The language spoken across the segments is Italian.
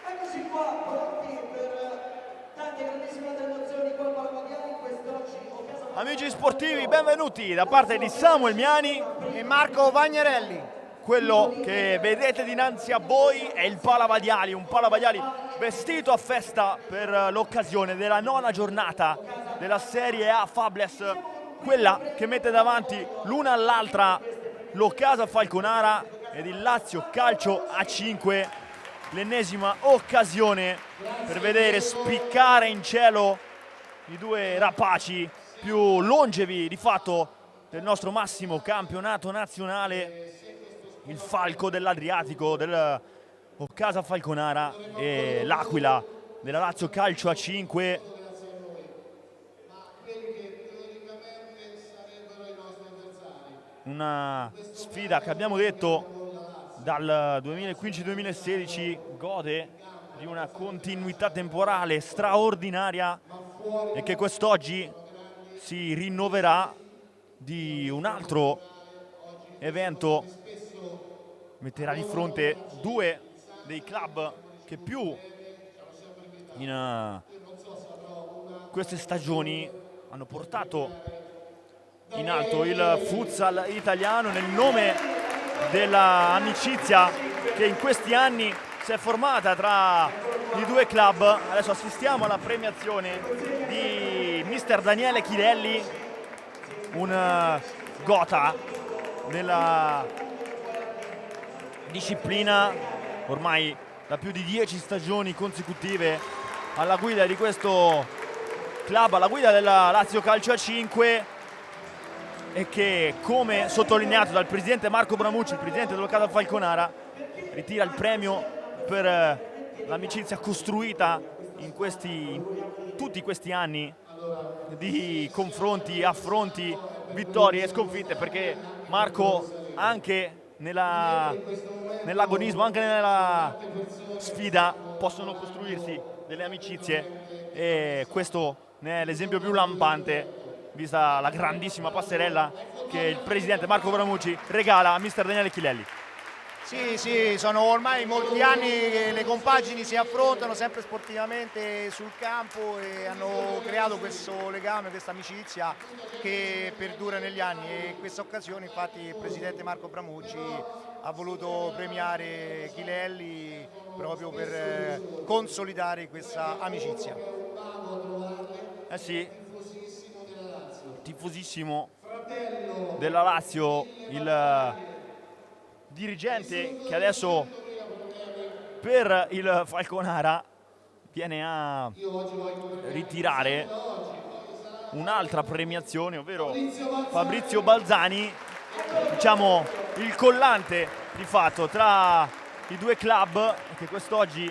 Eccoci qua, pronti per tante grandissime emozioni col Palamodiani quest'oggi. Amici sportivi, benvenuti da parte di Samuel Miani e Marco Vagnerelli. Quello che vedete dinanzi a voi è il Palavadiali, un Palavadiali vestito a festa per l'occasione della 9ª giornata della Serie A Fables, quella che mette davanti l'una all'altra l'Occasa Falconara ed il Lazio Calcio A5, l'ennesima occasione per vedere spiccare in cielo i due rapaci più longevi di fatto del nostro massimo campionato nazionale, il Falco dell'Adriatico dell'Occasa Falconara e l'Aquila della Lazio Calcio A5. Una sfida che abbiamo detto dal 2015-2016 gode di una continuità temporale straordinaria e che quest'oggi si rinnoverà di un altro evento, metterà di fronte due dei club che più in queste stagioni hanno portato in alto il futsal italiano nel nome dell'amicizia che in questi anni si è formata tra i due club. Adesso assistiamo alla premiazione di mister Daniele Chirelli, un gota nella disciplina ormai da più di 10 stagioni consecutive alla guida di questo club, alla guida della Lazio Calcio A5, e che, come sottolineato dal presidente Marco Bramucci, il presidente dell'Occasa Falconara, ritira il premio per l'amicizia costruita in tutti questi anni di confronti, affronti, vittorie e sconfitte, perché Marco anche nell'agonismo, anche nella sfida possono costruirsi delle amicizie, e questo ne è l'esempio più lampante, vista la grandissima passerella che il presidente Marco Bramucci regala a mister Daniele Chirelli. Sì, sono ormai molti anni che le compagini si affrontano sempre sportivamente sul campo e hanno creato questo legame, questa amicizia che perdura negli anni, e in questa occasione infatti il presidente Marco Bramucci ha voluto premiare Chirelli proprio per consolidare questa amicizia. Eh sì, tifosissimo della Lazio, il dirigente che adesso per il Falconara viene a ritirare un'altra premiazione, ovvero Fabrizio Balzani, diciamo il collante di fatto tra i due club, che quest'oggi,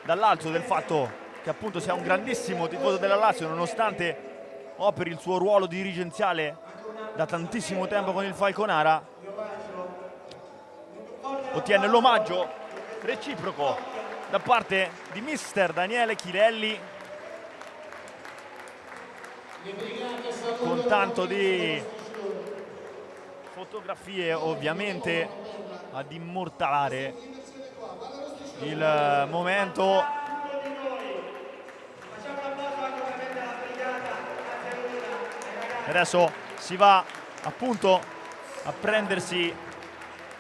dall'alto del fatto che appunto sia un grandissimo tifoso della Lazio, nonostante operi il suo ruolo dirigenziale da tantissimo tempo con il Falconara, ottiene l'omaggio reciproco da parte di mister Daniele Chirelli, con tanto di fotografie ovviamente ad immortalare il momento. Adesso si va appunto a prendersi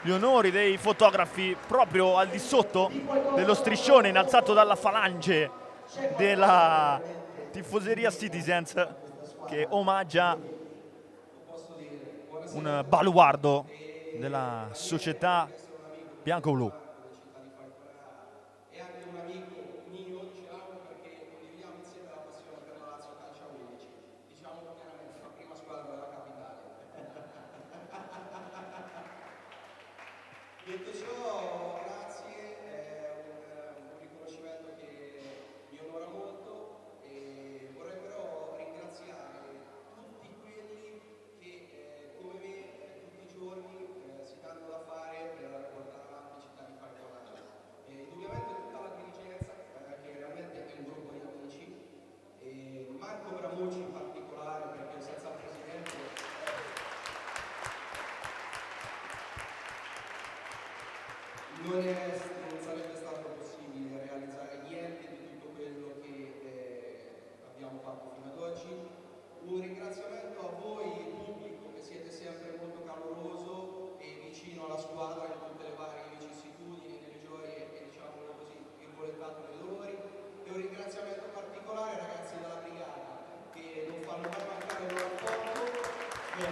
gli onori dei fotografi proprio al di sotto dello striscione innalzato dalla falange della tifoseria Citizens, che omaggia un baluardo della società bianco-blu. Detto ciò, grazie, è un riconoscimento che mi onora molto, e vorrei però ringraziare tutti quelli che come me tutti i giorni si danno da fare per portare avanti Città di Falconara.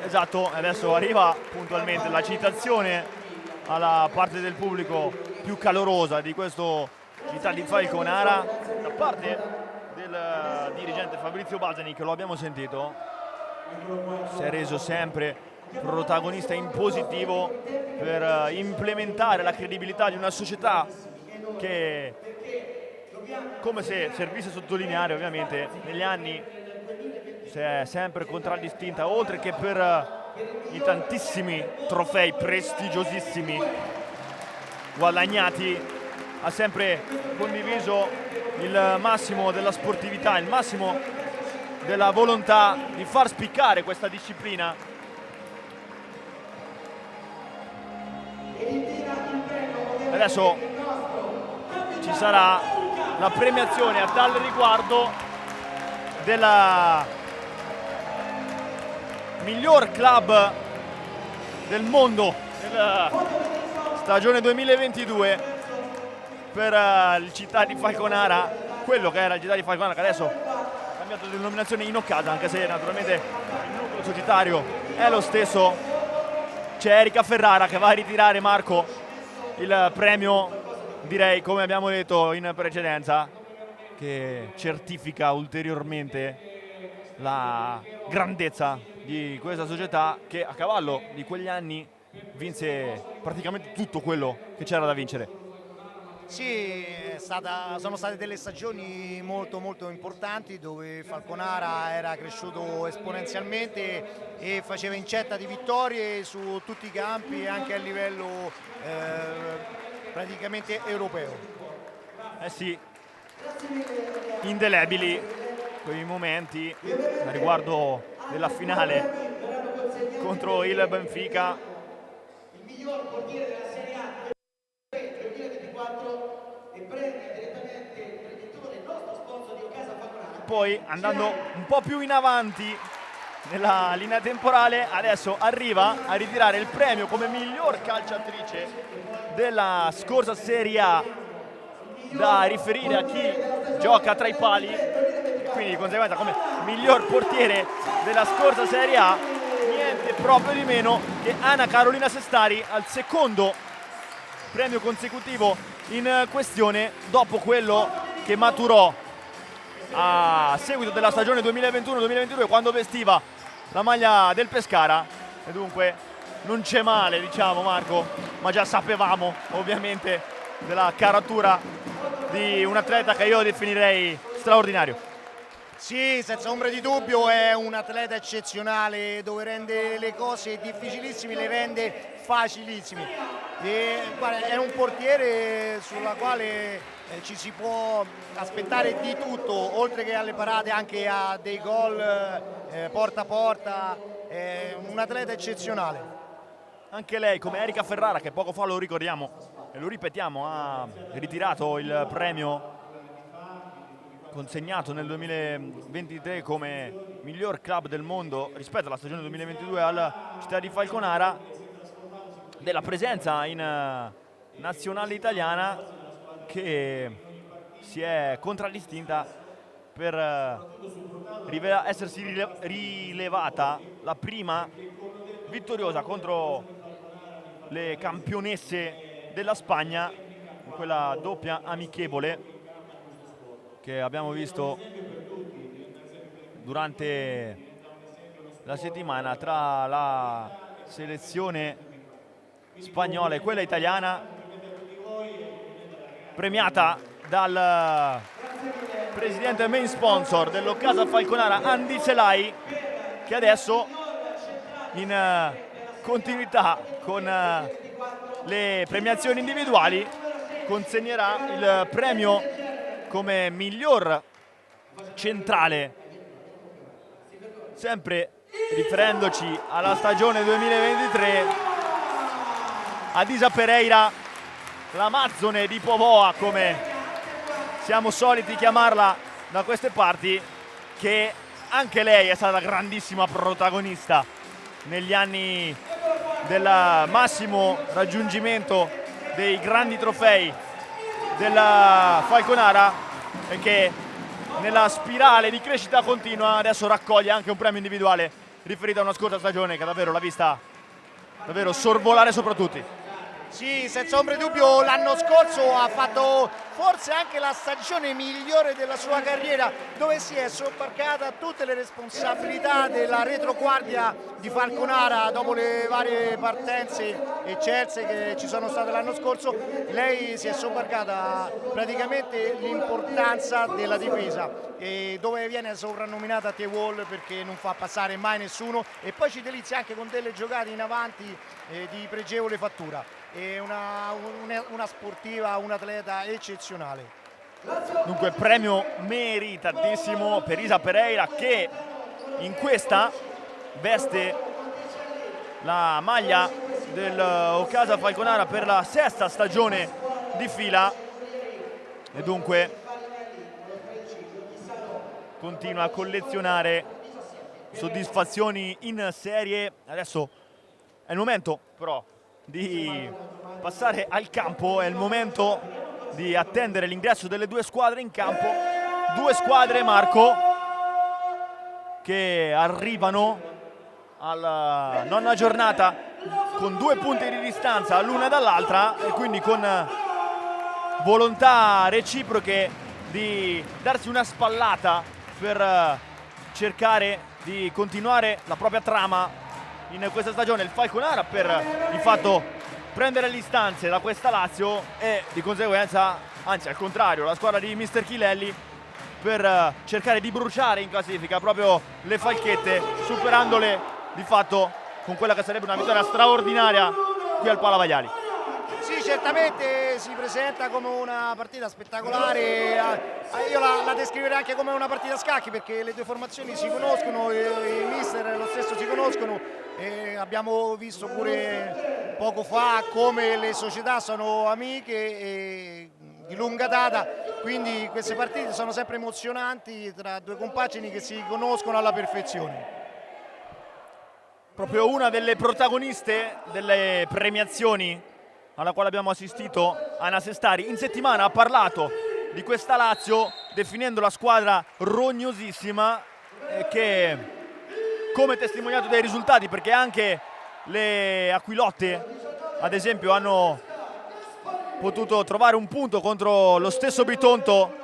Esatto, adesso arriva puntualmente la citazione alla parte del pubblico più calorosa di questo città di Falconara da parte del dirigente Fabrizio Balzani, che lo abbiamo sentito, si è reso sempre protagonista in positivo per implementare la credibilità di una società che, come se servisse sottolineare, ovviamente negli anni si è sempre contraddistinta, oltre che per i tantissimi trofei prestigiosissimi guadagnati, ha sempre condiviso il massimo della sportività, il massimo della volontà di far spiccare questa disciplina. Adesso ci sarà la premiazione a tal riguardo della miglior club del mondo della stagione 2022 per il città di Falconara, quello che era il città di Falconara, che adesso ha cambiato denominazione in Occasa, anche se naturalmente il nucleo societario è lo stesso. C'è Erika Ferrara che va a ritirare, Marco, il premio, direi, come abbiamo detto in precedenza, che certifica ulteriormente la grandezza di questa società, che a cavallo di quegli anni vinse praticamente tutto quello che c'era da vincere. Sì, sono state delle stagioni molto molto importanti, dove Falconara era cresciuto esponenzialmente e faceva incetta di vittorie su tutti i campi, anche a livello praticamente europeo. Eh sì, indelebili quei momenti a riguardo della finale contro il Benfica. Il miglior portiere della Serie A 2024 e premia direttamente il predittore, il nostro sponsor di Occasa Falconara. Poi, andando un po' più in avanti nella linea temporale, adesso arriva a ritirare il premio come miglior calciatrice della scorsa Serie A, da riferire a chi gioca tra i pali, quindi di conseguenza come miglior portiere della scorsa Serie A, niente proprio di meno che Anna Carolina Sestari, al secondo premio consecutivo in questione, dopo quello che maturò a seguito della stagione 2021-2022, quando vestiva la maglia del Pescara. E dunque non c'è male, diciamo, Marco, ma già sapevamo ovviamente della caratura di un atleta che io definirei straordinario. Sì, senza ombra di dubbio è un atleta eccezionale, dove rende le cose difficilissime, le rende facilissime. E, guarda, è un portiere sulla quale ci si può aspettare di tutto, oltre che alle parate anche a dei gol porta a porta. È un atleta eccezionale. Anche lei, come Erika Ferrara, che poco fa, lo ricordiamo e lo ripetiamo, ha ritirato il premio consegnato nel 2023 come miglior club del mondo rispetto alla stagione 2022 alla città di Falconara, della presenza in nazionale italiana, che si è contraddistinta per essersi rilevata la prima vittoriosa contro le campionesse della Spagna in quella doppia amichevole che abbiamo visto durante la settimana tra la selezione spagnola e quella italiana, premiata dal presidente e main sponsor dell'Occasa Falconara, Andy Selai, che adesso, in continuità con le premiazioni individuali, consegnerà il premio come miglior centrale, sempre riferendoci alla stagione 2023, ad Isa Pereira, l'Amazzone di Povoa, come siamo soliti chiamarla da queste parti, che anche lei è stata grandissima protagonista negli anni del massimo raggiungimento dei grandi trofei della Falconara, e che nella spirale di crescita continua adesso raccoglie anche un premio individuale riferita a una scorsa stagione che davvero l'ha vista davvero sorvolare sopra tutti. Sì, senza ombra di dubbio l'anno scorso ha fatto forse anche la stagione migliore della sua carriera, dove si è sobbarcata tutte le responsabilità della retroguardia di Falconara dopo le varie partenze eccelse che ci sono state l'anno scorso. Lei si è sobbarcata praticamente l'importanza della difesa, e dove viene soprannominata T-Wall perché non fa passare mai nessuno e poi ci delizia anche con delle giocate in avanti di pregevole fattura. È una sportiva, un atleta eccezionale. Dunque premio meritatissimo per Isa Pereira, che in questa veste la maglia del Ocasa Falconara per la 6ª stagione di fila e dunque continua a collezionare soddisfazioni in serie. Adesso è il momento però di passare al campo, è il momento di attendere l'ingresso delle due squadre in campo. Due squadre, Marco, che arrivano alla 9ª giornata con 2 punti di distanza l'una dall'altra e quindi con volontà reciproche di darsi una spallata per cercare di continuare la propria trama in questa stagione. Il Falconara per di fatto prendere le istanze da questa Lazio e di conseguenza, anzi al contrario, la squadra di Mister Chilelli per cercare di bruciare in classifica proprio le falchette, superandole di fatto con quella che sarebbe una vittoria straordinaria qui al Pala Vaiali. Sì, certamente si presenta come una partita spettacolare. Io la descriverei anche come una partita a scacchi, perché le due formazioni si conoscono, il mister lo stesso si conoscono, e abbiamo visto pure poco fa come le società sono amiche e di lunga data, quindi queste partite sono sempre emozionanti tra due compagini che si conoscono alla perfezione. Proprio una delle protagoniste delle premiazioni alla quale abbiamo assistito, Anna Sestari, in settimana ha parlato di questa Lazio definendo la squadra rognosissima, che come testimoniato dai risultati, perché anche le Aquilotte ad esempio hanno potuto trovare un punto contro lo stesso Bitonto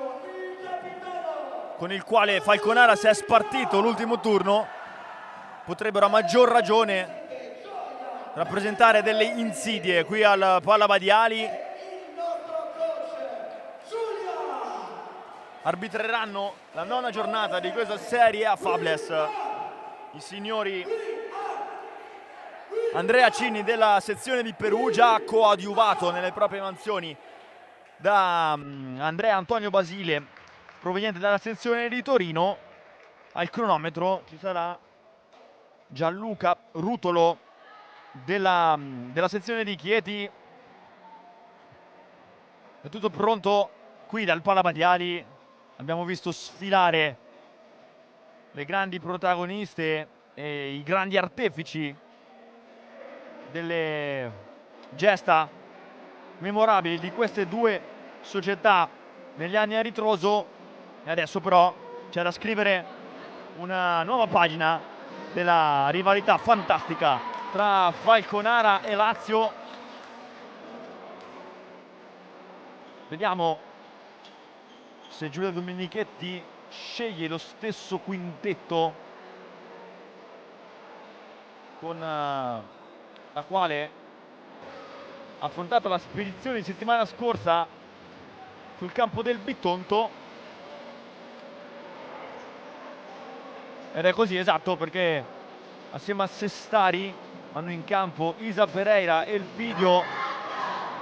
con il quale Falconara si è spartito l'ultimo turno, potrebbero a maggior ragione rappresentare delle insidie qui al Pala Vaiali. Arbitreranno la 9ª giornata di questa Serie A Fables i signori Andrea Cini della sezione di Perugia, coadiuvato nelle proprie mansioni da Andrea Antonio Basile proveniente dalla sezione di Torino. Al cronometro ci sarà Gianluca Rutolo della sezione di Chieti. È tutto pronto qui dal Pala Vaiali. Abbiamo visto sfilare le grandi protagoniste e i grandi artefici delle gesta memorabili di queste due società negli anni a ritroso, e adesso però c'è da scrivere una nuova pagina della rivalità fantastica tra Falconara e Lazio. Vediamo se Giulia Domenichetti sceglie lo stesso quintetto con la quale ha affrontato la spedizione di settimana scorsa sul campo del Bitonto. Ed è così, esatto, perché assieme a Sestari vanno in campo Isa Pereira, Elpidio,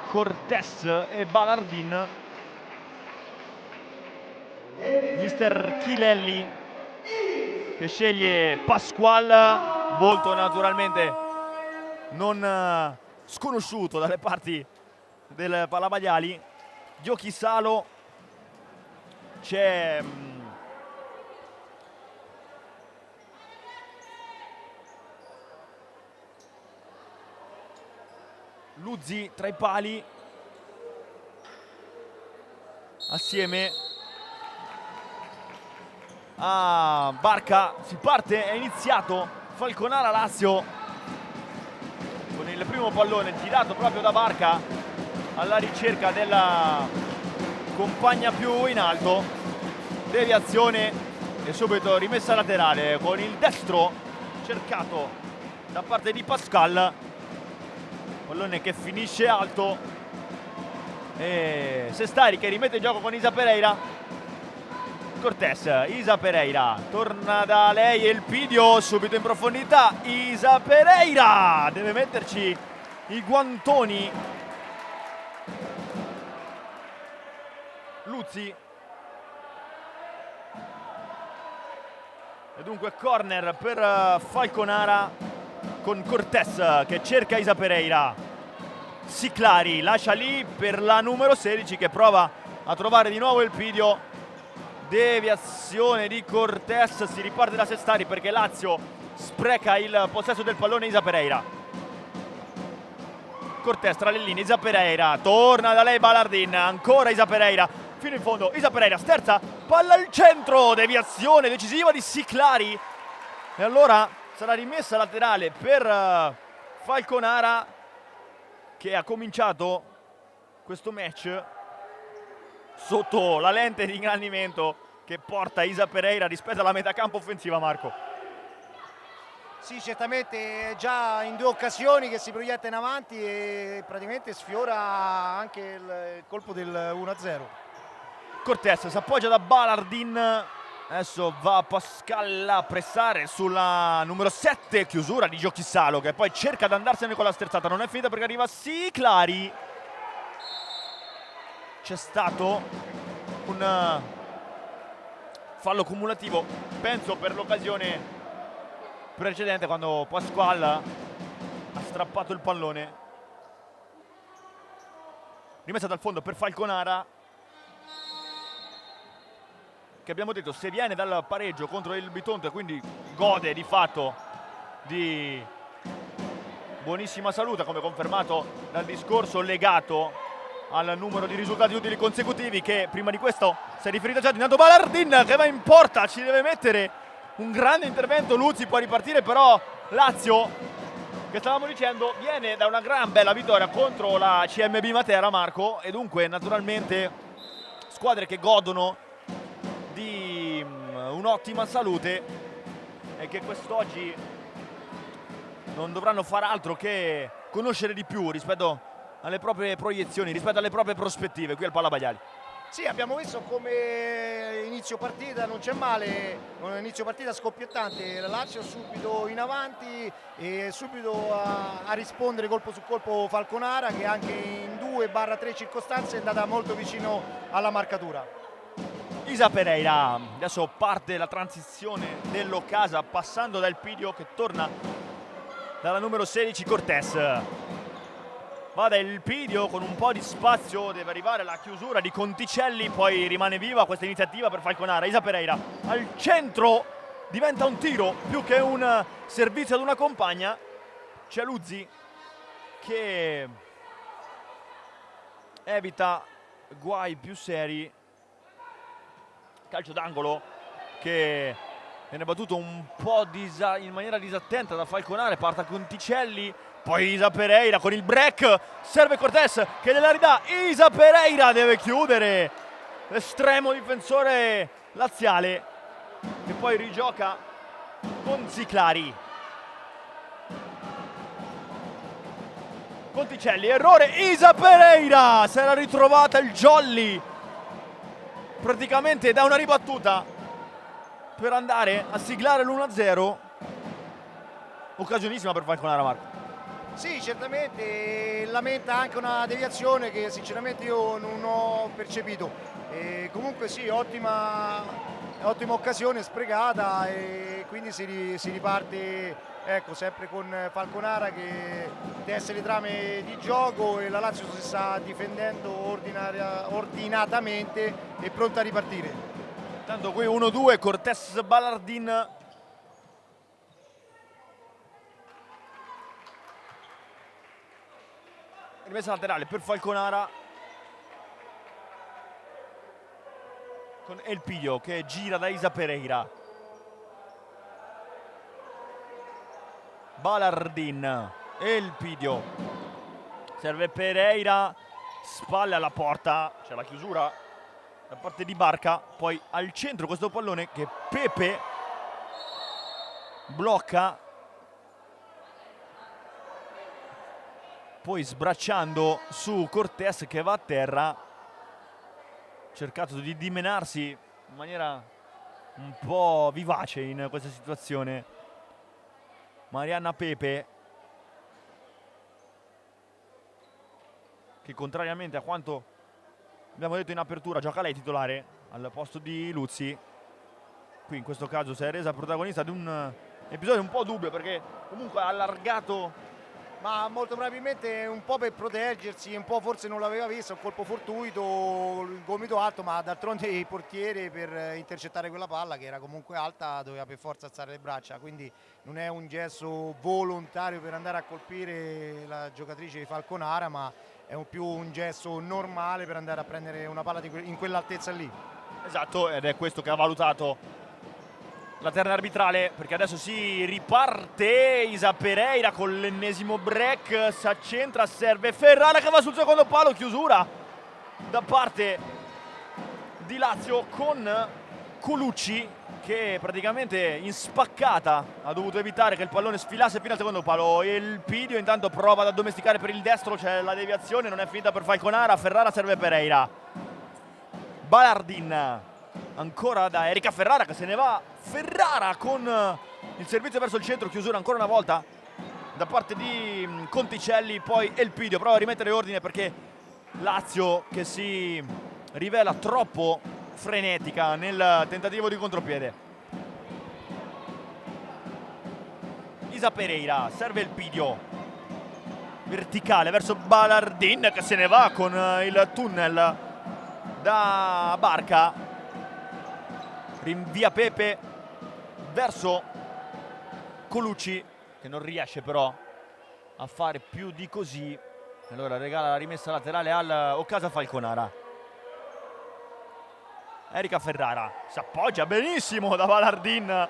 Cortés e Balardin. Mister Chilelli che sceglie Pasqual, volto naturalmente non sconosciuto dalle parti del Pala Vaiali. Giochi Salo, c'è Luzzi tra i pali assieme a Barca. Si parte, è iniziato Falconara Lazio con il primo pallone girato proprio da Barca alla ricerca della compagna più in alto, deviazione e subito rimessa laterale con il destro cercato da parte di Pascal, pallone che finisce alto e Sestari che rimette in gioco con Isa Pereira. Cortés, Isa Pereira, torna da lei Elpidio, subito in profondità, Isa Pereira, deve metterci i guantoni. Luzzi. E dunque corner per Falconara con Cortés che cerca Isa Pereira. Siclari lascia lì per la numero 16 che prova a trovare di nuovo Elpidio. Deviazione di Cortés, si riparte da Sestari perché Lazio spreca il possesso del pallone. Isa Pereira. Cortés tra le linee, Isa Pereira, torna da lei Balardin, ancora Isa Pereira, fino in fondo, Isa Pereira, sterza, palla al centro, deviazione decisiva di Siclari. E allora sarà rimessa laterale per Falconara che ha cominciato questo match sotto la lente di ingrandimento che porta Isa Pereira rispetto alla metà campo offensiva, Marco. Sì, certamente è già in 2 occasioni che si proietta in avanti e praticamente sfiora anche il colpo del 1-0. Cortés si appoggia da Balardin, adesso va Pascal a pressare sulla numero 7, chiusura di Giochissalo che poi cerca di andarsene con la sterzata, non è finita perché arriva Siclari. C'è stato un fallo cumulativo, penso per l'occasione precedente quando Pasqual ha strappato il pallone. Rimessa dal fondo per Falconara che abbiamo detto se viene dal pareggio contro il Bitonto e quindi gode di fatto di buonissima salute, come confermato dal discorso legato al numero di risultati utili consecutivi che prima di questo si è riferito già. Intanto Balardin che va in porta, ci deve mettere un grande intervento. Luzzi può ripartire, però Lazio, che stavamo dicendo, viene da una gran bella vittoria contro la CMB Matera, Marco, e dunque naturalmente squadre che godono di un'ottima salute e che quest'oggi non dovranno far altro che conoscere di più rispetto alle proprie proiezioni, rispetto alle proprie prospettive qui al Pala Baiali. Sì, abbiamo visto come inizio partita non c'è male, un inizio partita scoppiettante, la Lazio subito in avanti e subito a rispondere colpo su colpo Falconara che anche in 2/3 circostanze è andata molto vicino alla marcatura. Isa Pereira, adesso parte la transizione dell'Occasa passando da Elpidio che torna dalla numero 16 Cortés. Va da Elpidio con un po' di spazio, deve arrivare la chiusura di Conticelli, poi rimane viva questa iniziativa per Falconara. Isa Pereira al centro, diventa un tiro più che un servizio ad una compagna. C'è Luzzi che evita guai più seri. Calcio d'angolo che viene battuto un po' in maniera disattenta da Falconara, parte Conticelli. Poi Isa Pereira con il break, serve Cortés che gliela ridà, Isa Pereira deve chiudere l'estremo difensore laziale che poi rigioca con Siclari. Conticelli, errore, Isa Pereira, si era ritrovata il jolly praticamente da una ribattuta per andare a siglare l'1-0. Occasionissima per Falconara, Marco. Sì, certamente lamenta anche una deviazione che sinceramente io non ho percepito. Comunque sì, ottima occasione sprecata e quindi si riparte, ecco, sempre con Falconara che tesse le trame di gioco e la Lazio si sta difendendo ordinatamente e pronta a ripartire. Tanto qui 1-2, Cortés Balardin. Rimessa laterale per Falconara con Elpidio che gira da Isa Pereira. Balardin, Elpidio, serve Pereira, spalle alla porta, c'è la chiusura da parte di Barca, poi al centro questo pallone che Pepe blocca, poi sbracciando su Cortés che va a terra, cercato di dimenarsi in maniera un po' vivace in questa situazione Marianna Pepe, che contrariamente a quanto abbiamo detto in apertura gioca lei titolare al posto di Luzzi. Qui in questo caso si è resa protagonista di un episodio un po' dubbio, perché comunque ha allargato, ma molto probabilmente un po' per proteggersi, un po' forse non l'aveva visto, un colpo fortuito, il gomito alto, ma d'altronde il portiere per intercettare quella palla che era comunque alta doveva per forza alzare le braccia, quindi non è un gesto volontario per andare a colpire la giocatrice di Falconara, ma è più un gesto normale per andare a prendere una palla in quell'altezza lì. esatto, ed è questo che ha valutato la terna arbitrale, perché adesso si riparte. Isa Pereira con l'ennesimo break, si accentra, serve Ferrara che va sul secondo palo, chiusura da parte di Lazio con Colucci che praticamente in spaccata ha dovuto evitare che il pallone sfilasse fino al secondo palo. Elpidio intanto prova ad addomesticare per il destro, c'è la deviazione, non è finita per Falconara, Ferrara serve Pereira. Balardin ancora da Erika Ferrara che se ne va, Ferrara con il servizio verso il centro, chiusura ancora una volta da parte di Conticelli, poi Elpidio prova a rimettere ordine perché Lazio che si rivela troppo frenetica nel tentativo di contropiede. Isa Pereira serve Elpidio, verticale verso Balardin che se ne va con il tunnel da Barca, rinvia Pepe verso Colucci che non riesce però a fare più di così, allora regala la rimessa laterale al Occasa Falconara. Erika Ferrara si appoggia benissimo da Balardin,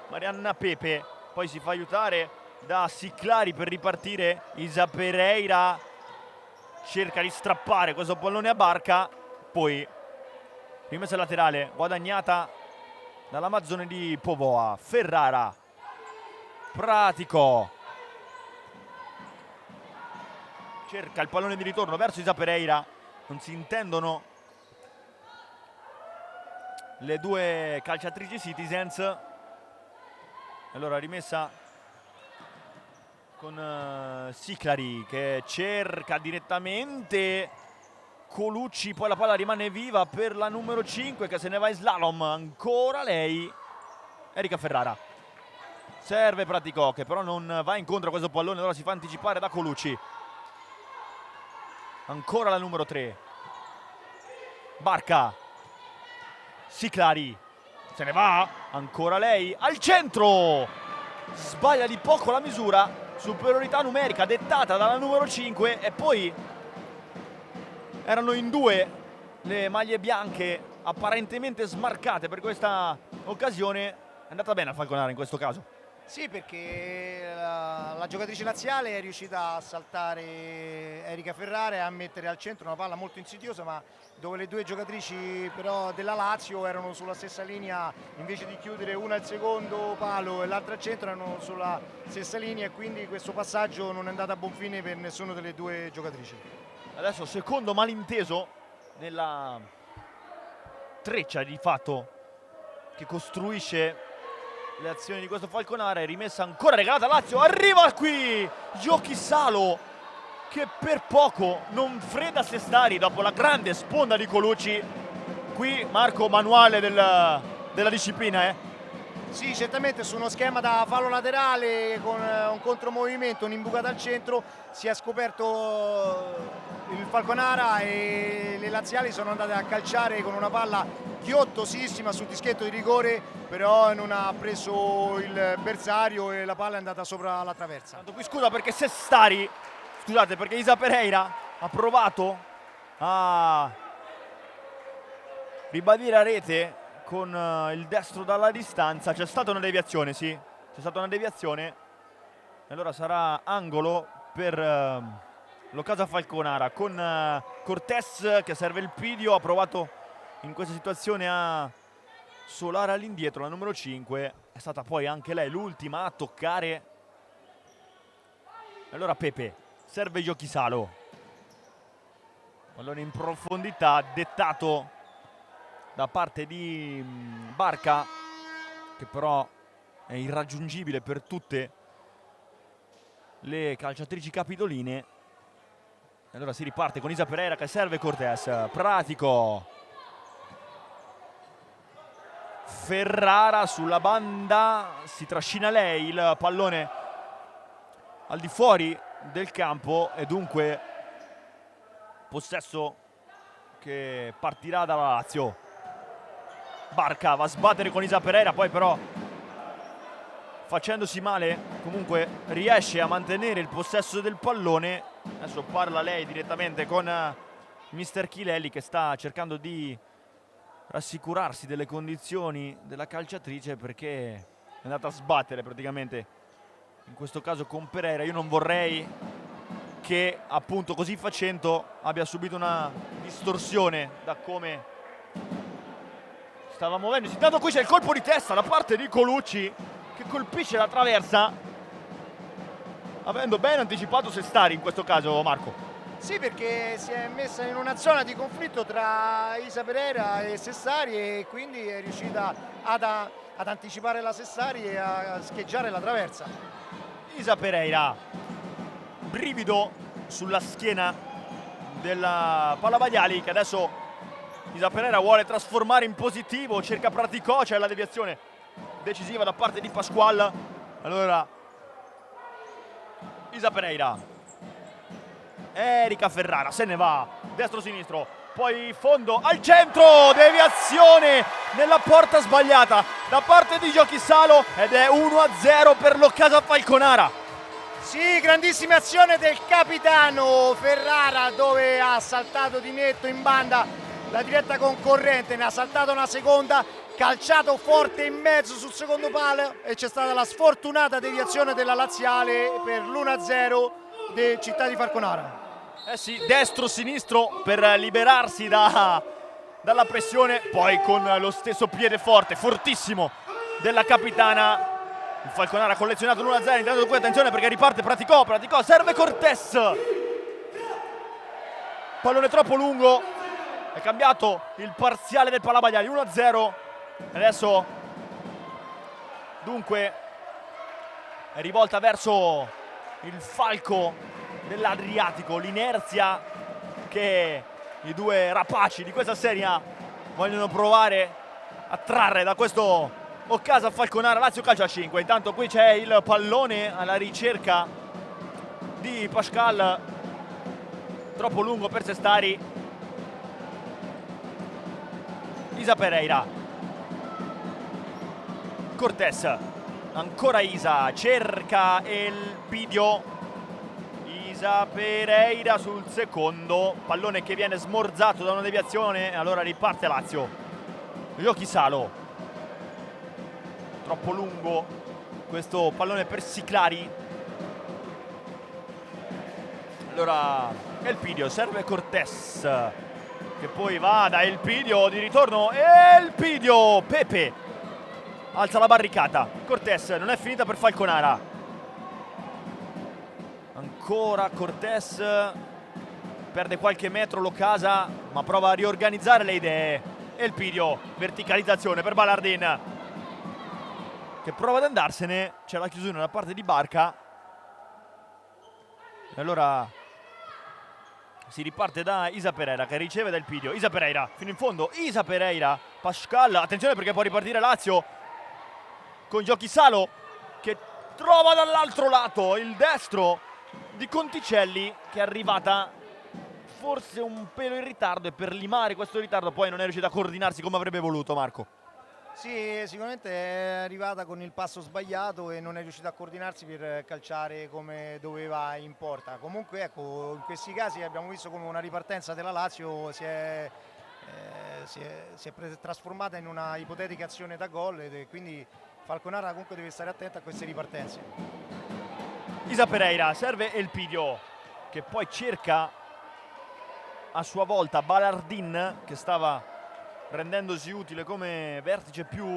Marianna Pepe poi si fa aiutare da Siclari per ripartire. Isa Pereira cerca di strappare questo pallone a Barca, poi rimessa laterale guadagnata dall'Amazzone di Povoa. Ferrara, Pratico cerca il pallone di ritorno verso Isa Pereira, non si intendono le due calciatrici Citizens, allora rimessa con Siclari che cerca direttamente Colucci, poi la palla rimane viva per la numero 5 che se ne va in slalom, ancora lei Erika Ferrara, serve Pratico che però non va incontro a questo pallone, allora si fa anticipare da Colucci, ancora la numero 3 Barca, Siclari se ne va, ancora lei al centro, sbaglia di poco la misura, superiorità numerica dettata dalla numero 5 e poi erano in due le maglie bianche apparentemente smarcate per questa occasione. È andata bene a Falconara in questo caso. Sì, perché la giocatrice laziale è riuscita a saltare Erika Ferrara e a mettere al centro una palla molto insidiosa, ma dove le due giocatrici però della Lazio erano sulla stessa linea, invece di chiudere una al secondo palo e l'altra al centro erano sulla stessa linea e quindi questo passaggio non è andato a buon fine per nessuna delle due giocatrici. Adesso secondo malinteso nella treccia di fatto che costruisce le azioni di questo Falconara, è rimessa ancora regalata a Lazio, arriva qui Giochi Salo che per poco non freda Sestari dopo la grande sponda di Colucci. Qui Marco manuale della disciplina, Sì, certamente su uno schema da fallo laterale con un contromovimento, un'imbucata al centro, si è scoperto il Falconara e le laziali sono andate a calciare con una palla ghiottosissima sul dischetto di rigore, però non ha preso il bersaglio e la palla è andata sopra la traversa. Tanto qui scusa perché Sestari, scusate perché Isa Pereira ha provato a ribadire a rete con il destro dalla distanza, c'è stata una deviazione, sì, c'è stata una deviazione allora sarà angolo per l'Occasa Falconara con Cortés che serve il pidio. Ha provato in questa situazione a solare all'indietro la numero 5, è stata poi anche lei l'ultima a toccare. Allora Pepe serve Giochissalo, pallone in profondità dettato da parte di Barca, che però è irraggiungibile per tutte le calciatrici capitoline. Allora si riparte con Isa Pereira che serve Cortés, pratico, Ferrara sulla banda, si trascina lei il pallone al di fuori del campo e dunque possesso che partirà dalla Lazio. Barca va a sbattere con Isa Pereira, poi però facendosi male comunque riesce a mantenere il possesso del pallone. Adesso parla lei direttamente con mister Chilelli che sta cercando di rassicurarsi delle condizioni della calciatrice, perché è andata a sbattere praticamente in questo caso con Pereira. Io non vorrei che appunto così facendo abbia subito una distorsione da come stava muovendosi. Intanto qui c'è il colpo di testa da parte di Colucci che colpisce la traversa, avendo ben anticipato Sestari in questo caso, Marco. Sì, perché si è messa in una zona di conflitto tra Isa Pereira e Sestari e quindi è riuscita ad anticipare la Sestari e a scheggiare la traversa. Isa Pereira, brivido sulla schiena della Palavaglia che adesso Isa Pereira vuole trasformare in positivo, cerca Praticò, c'è la deviazione decisiva da parte di Pasqual. Allora Isa Pereira, Erika Ferrara se ne va, destro-sinistro, poi fondo al centro, deviazione nella porta sbagliata da parte di Giochissalo ed è 1-0 per l'Occasa Falconara. Sì, grandissima azione del capitano Ferrara, dove ha saltato di netto in banda la diretta concorrente, ne ha saltata una seconda, calciato forte in mezzo sul secondo palo e c'è stata la sfortunata deviazione della Laziale per l'1-0 di Città di Falconara. Eh sì, destro-sinistro per liberarsi dalla pressione, poi con lo stesso piede forte, fortissimo della capitana. Il Falconara ha collezionato l'1-0, intanto qui attenzione perché riparte Praticò, serve Cortés. Pallone troppo lungo, è cambiato il parziale del Palavaglia, 1-0. Adesso dunque è rivolta verso il falco dell'Adriatico, l'inerzia che i due rapaci di questa serie A vogliono provare a trarre da questo Occasa Falconara. Lazio calcio a 5. Intanto qui c'è il pallone alla ricerca di Pascal, troppo lungo per Sestari. Isa Pereira, Cortés, ancora Isa, cerca il pidio. Isa Pereira sul secondo, pallone che viene smorzato da una deviazione, allora riparte Lazio. Giochissalo, troppo lungo questo pallone per Siclari. Allora Elpidio serve Cortés che poi va da Elpidio di ritorno, Elpidio, Pepe alza la barricata. Cortés, non è finita per Falconara, ancora Cortés, perde qualche metro l'Occasa ma prova a riorganizzare le idee. Elpidio, verticalizzazione per Ballardin che prova ad andarsene, c'è la chiusura da parte di Barca e allora si riparte da Isa Pereira che riceve da Elpidio. Isa Pereira fino in fondo, Isa Pereira, Pascal, attenzione perché può ripartire Lazio con Giochissalo che trova dall'altro lato il destro di Conticelli che è arrivata forse un pelo in ritardo e per limare questo ritardo poi non è riuscita a coordinarsi come avrebbe voluto. Marco. Sì, sicuramente è arrivata con il passo sbagliato e non è riuscita a coordinarsi per calciare come doveva in porta. Comunque ecco, in questi casi abbiamo visto come una ripartenza della Lazio si è trasformata in una ipotetica azione da gol e quindi Falconara comunque deve stare attenta a queste ripartenze. Isa Pereira, serve Elpidio che poi cerca a sua volta Balardin, che stava rendendosi utile come vertice più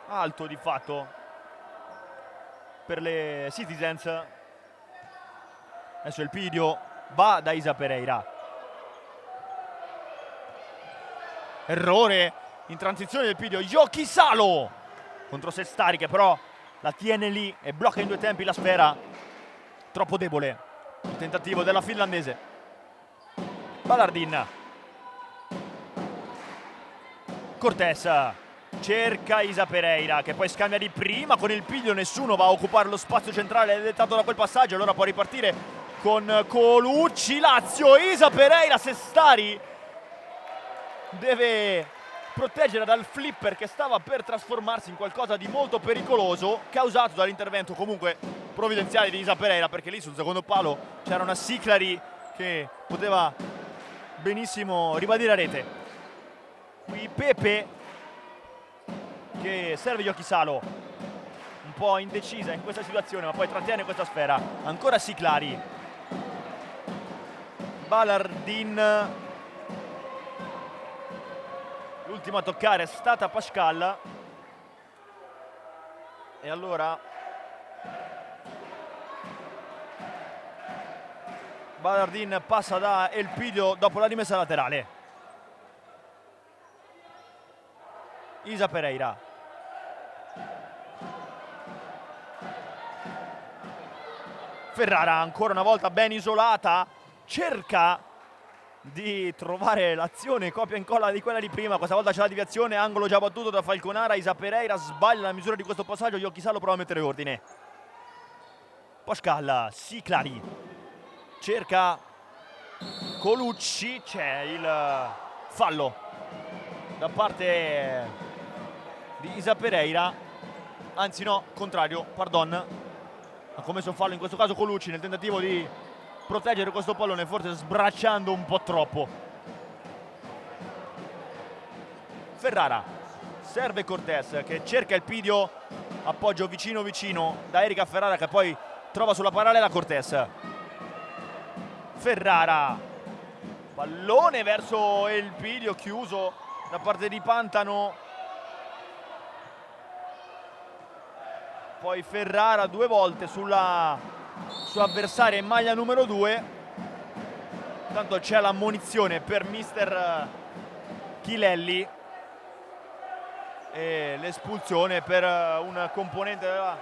alto di fatto per le Citizens. Adesso Elpidio va da Isa Pereira. Errore in transizione del Elpidio. Yoki Salo contro Sestari, che però la tiene lì e blocca in due tempi la sfera. Troppo debole il tentativo della finlandese. Balardin. Cortés cerca Isa Pereira, che poi scambia di prima con il Piglio. Nessuno va a occupare lo spazio centrale dettato da quel passaggio. Allora può ripartire con Colucci. Lazio, Isa Pereira. Sestari deve proteggere dal flipper che stava per trasformarsi in qualcosa di molto pericoloso, causato dall'intervento comunque provvidenziale di Isa Pereira, perché lì sul secondo palo c'era una Siclari che poteva benissimo ribadire a rete. Qui Pepe che serve Yoki Salo, un po' indecisa in questa situazione, ma poi trattiene questa sfera. Ancora Siclari. Balardin. L'ultima a toccare è stata Pascal. E allora Balardin passa da Elpidio dopo la rimessa laterale. Isa Pereira. Ferrara ancora una volta ben isolata, cerca di trovare l'azione copia e incolla di quella di prima. Questa volta c'è la deviazione, angolo già battuto da Falconara. Isa Pereira sbaglia la misura di questo passaggio. Yoki Salo prova a mettere ordine. Pascal, Siclari cerca Colucci, c'è il fallo da parte di Isa Pereira, anzi no, contrario, pardon, ha commesso un fallo in questo caso Colucci nel tentativo di proteggere questo pallone, forse sbracciando un po' troppo. Ferrara, serve Cortés che cerca il Pidio, appoggio vicino vicino da Erika Ferrara, che poi trova sulla parallela Cortés. Ferrara, pallone verso il Pidio, chiuso da parte di Pantano. Poi Ferrara due volte sulla sua avversaria in maglia numero 2. Tanto c'è l'ammonizione per mister Chilelli e l'espulsione per un componente della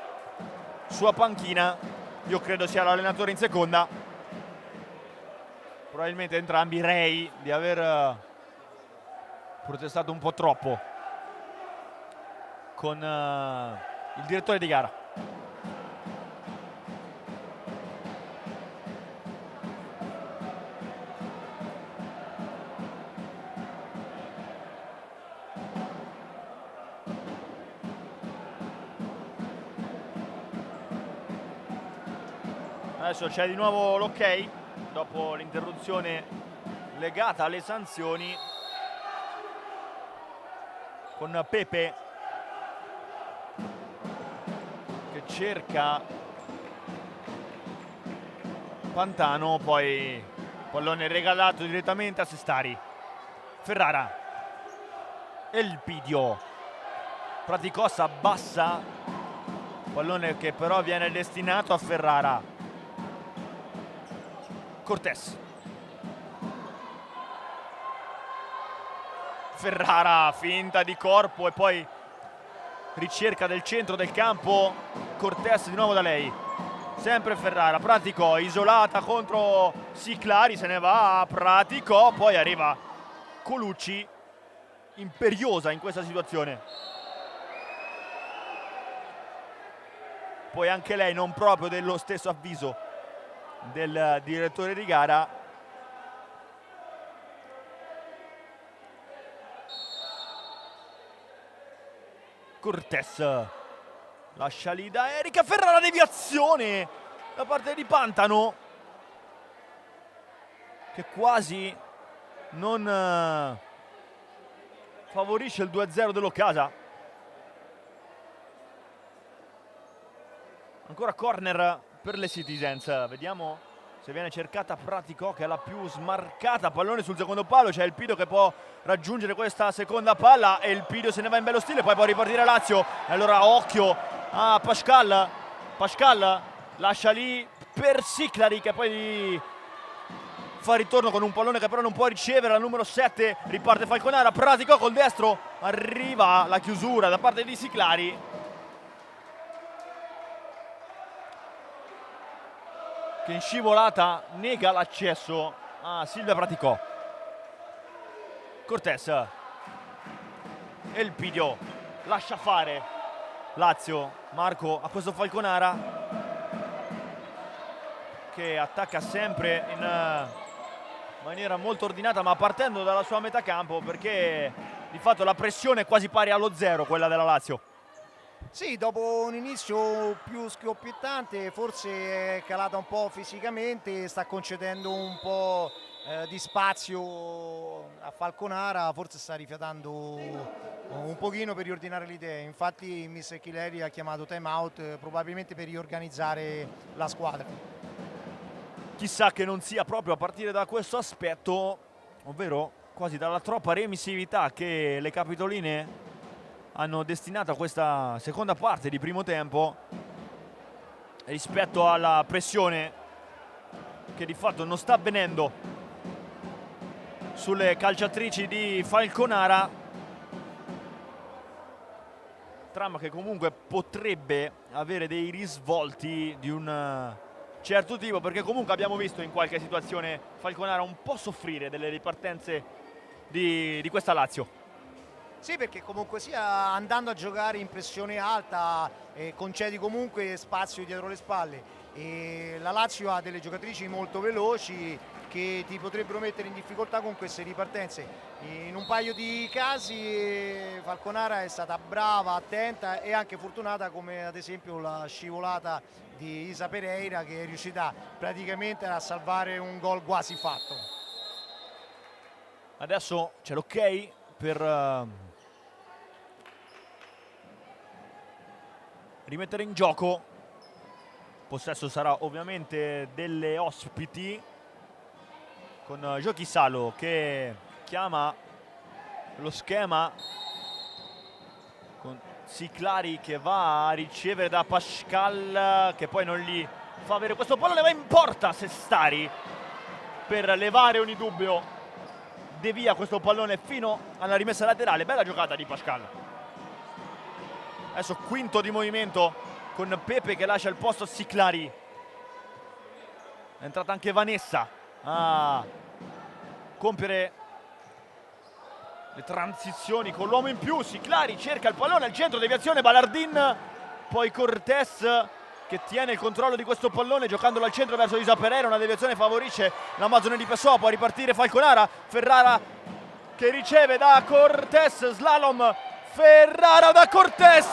sua panchina. Io credo sia l'allenatore in seconda, probabilmente entrambi rei di aver protestato un po' troppo con il direttore di gara. Adesso c'è di nuovo l'ok dopo l'interruzione legata alle sanzioni, con Pepe che cerca Pantano, poi pallone regalato direttamente a Sestari. Ferrara, Elpidio, Praticossa abbassa, pallone che però viene destinato a Ferrara. Cortés, Ferrara, finta di corpo e poi ricerca del centro del campo. Cortés di nuovo da lei, sempre Ferrara. Pratico isolata contro Siclari, se ne va Pratico, poi arriva Colucci, imperiosa in questa situazione. Poi anche lei non proprio dello stesso avviso del direttore di gara. Cortés lascia lì da Erika Ferrara, deviazione da parte di Pantano che quasi non favorisce il 2-0 dell'Occasa. Ancora corner per le Citizens. Vediamo se viene cercata Praticò, che è la più smarcata. Pallone sul secondo palo, c'è Elpidio che può raggiungere questa seconda palla e Elpidio se ne va in bello stile, poi può ripartire Lazio. E allora occhio a Pascal. Pascal lascia lì per Siclari, che poi fa ritorno con un pallone che però non può ricevere. La numero 7 riparte Falconara. Praticò col destro, arriva la chiusura da parte di Siclari. Che in scivolata nega l'accesso a Silvia Praticò. Cortés, Elpidio lascia fare Lazio. Marco a questo Falconara che attacca sempre in maniera molto ordinata, ma partendo dalla sua metà campo, perché di fatto la pressione è quasi pari allo 0, quella della Lazio. Sì, dopo un inizio più scoppiettante, forse è calata un po' fisicamente, sta concedendo un po' di spazio a Falconara, forse sta rifiatando un pochino per riordinare le idee. Infatti Mister Chileri ha chiamato time out probabilmente per riorganizzare la squadra. Chissà che non sia proprio a partire da questo aspetto, ovvero quasi dalla troppa remissività che le capitoline hanno destinato a questa seconda parte di primo tempo rispetto alla pressione che di fatto non sta avvenendo sulle calciatrici di Falconara. Trama che comunque potrebbe avere dei risvolti di un certo tipo, perché comunque abbiamo visto in qualche situazione Falconara un po' soffrire delle ripartenze di questa Lazio. Sì, perché comunque sia andando a giocare in pressione alta concedi comunque spazio dietro le spalle e la Lazio ha delle giocatrici molto veloci che ti potrebbero mettere in difficoltà con queste ripartenze. In un paio di casi Falconara è stata brava, attenta e anche fortunata, come ad esempio la scivolata di Isa Pereira, che è riuscita praticamente a salvare un gol quasi fatto. Adesso c'è l'ok per rimettere in gioco. Possesso sarà ovviamente delle ospiti, con Giochi Salo che chiama lo schema con Siclari che va a ricevere da Pascal, che poi non gli fa avere questo pallone, va in porta Sestari per levare ogni dubbio, devia questo pallone fino alla rimessa laterale. Bella giocata di Pascal. Adesso quinto di movimento con Pepe che lascia il posto a Siclari. È entrata anche Vanessa a compiere le transizioni con l'uomo in più. Siclari cerca il pallone al centro, deviazione Ballardin, poi Cortés che tiene il controllo di questo pallone giocandolo al centro verso Isa Pereira. Una deviazione favorisce l'Amazone di Pessoa, può ripartire Falconara. Ferrara che riceve da Cortés, slalom Ferrara da Cortés,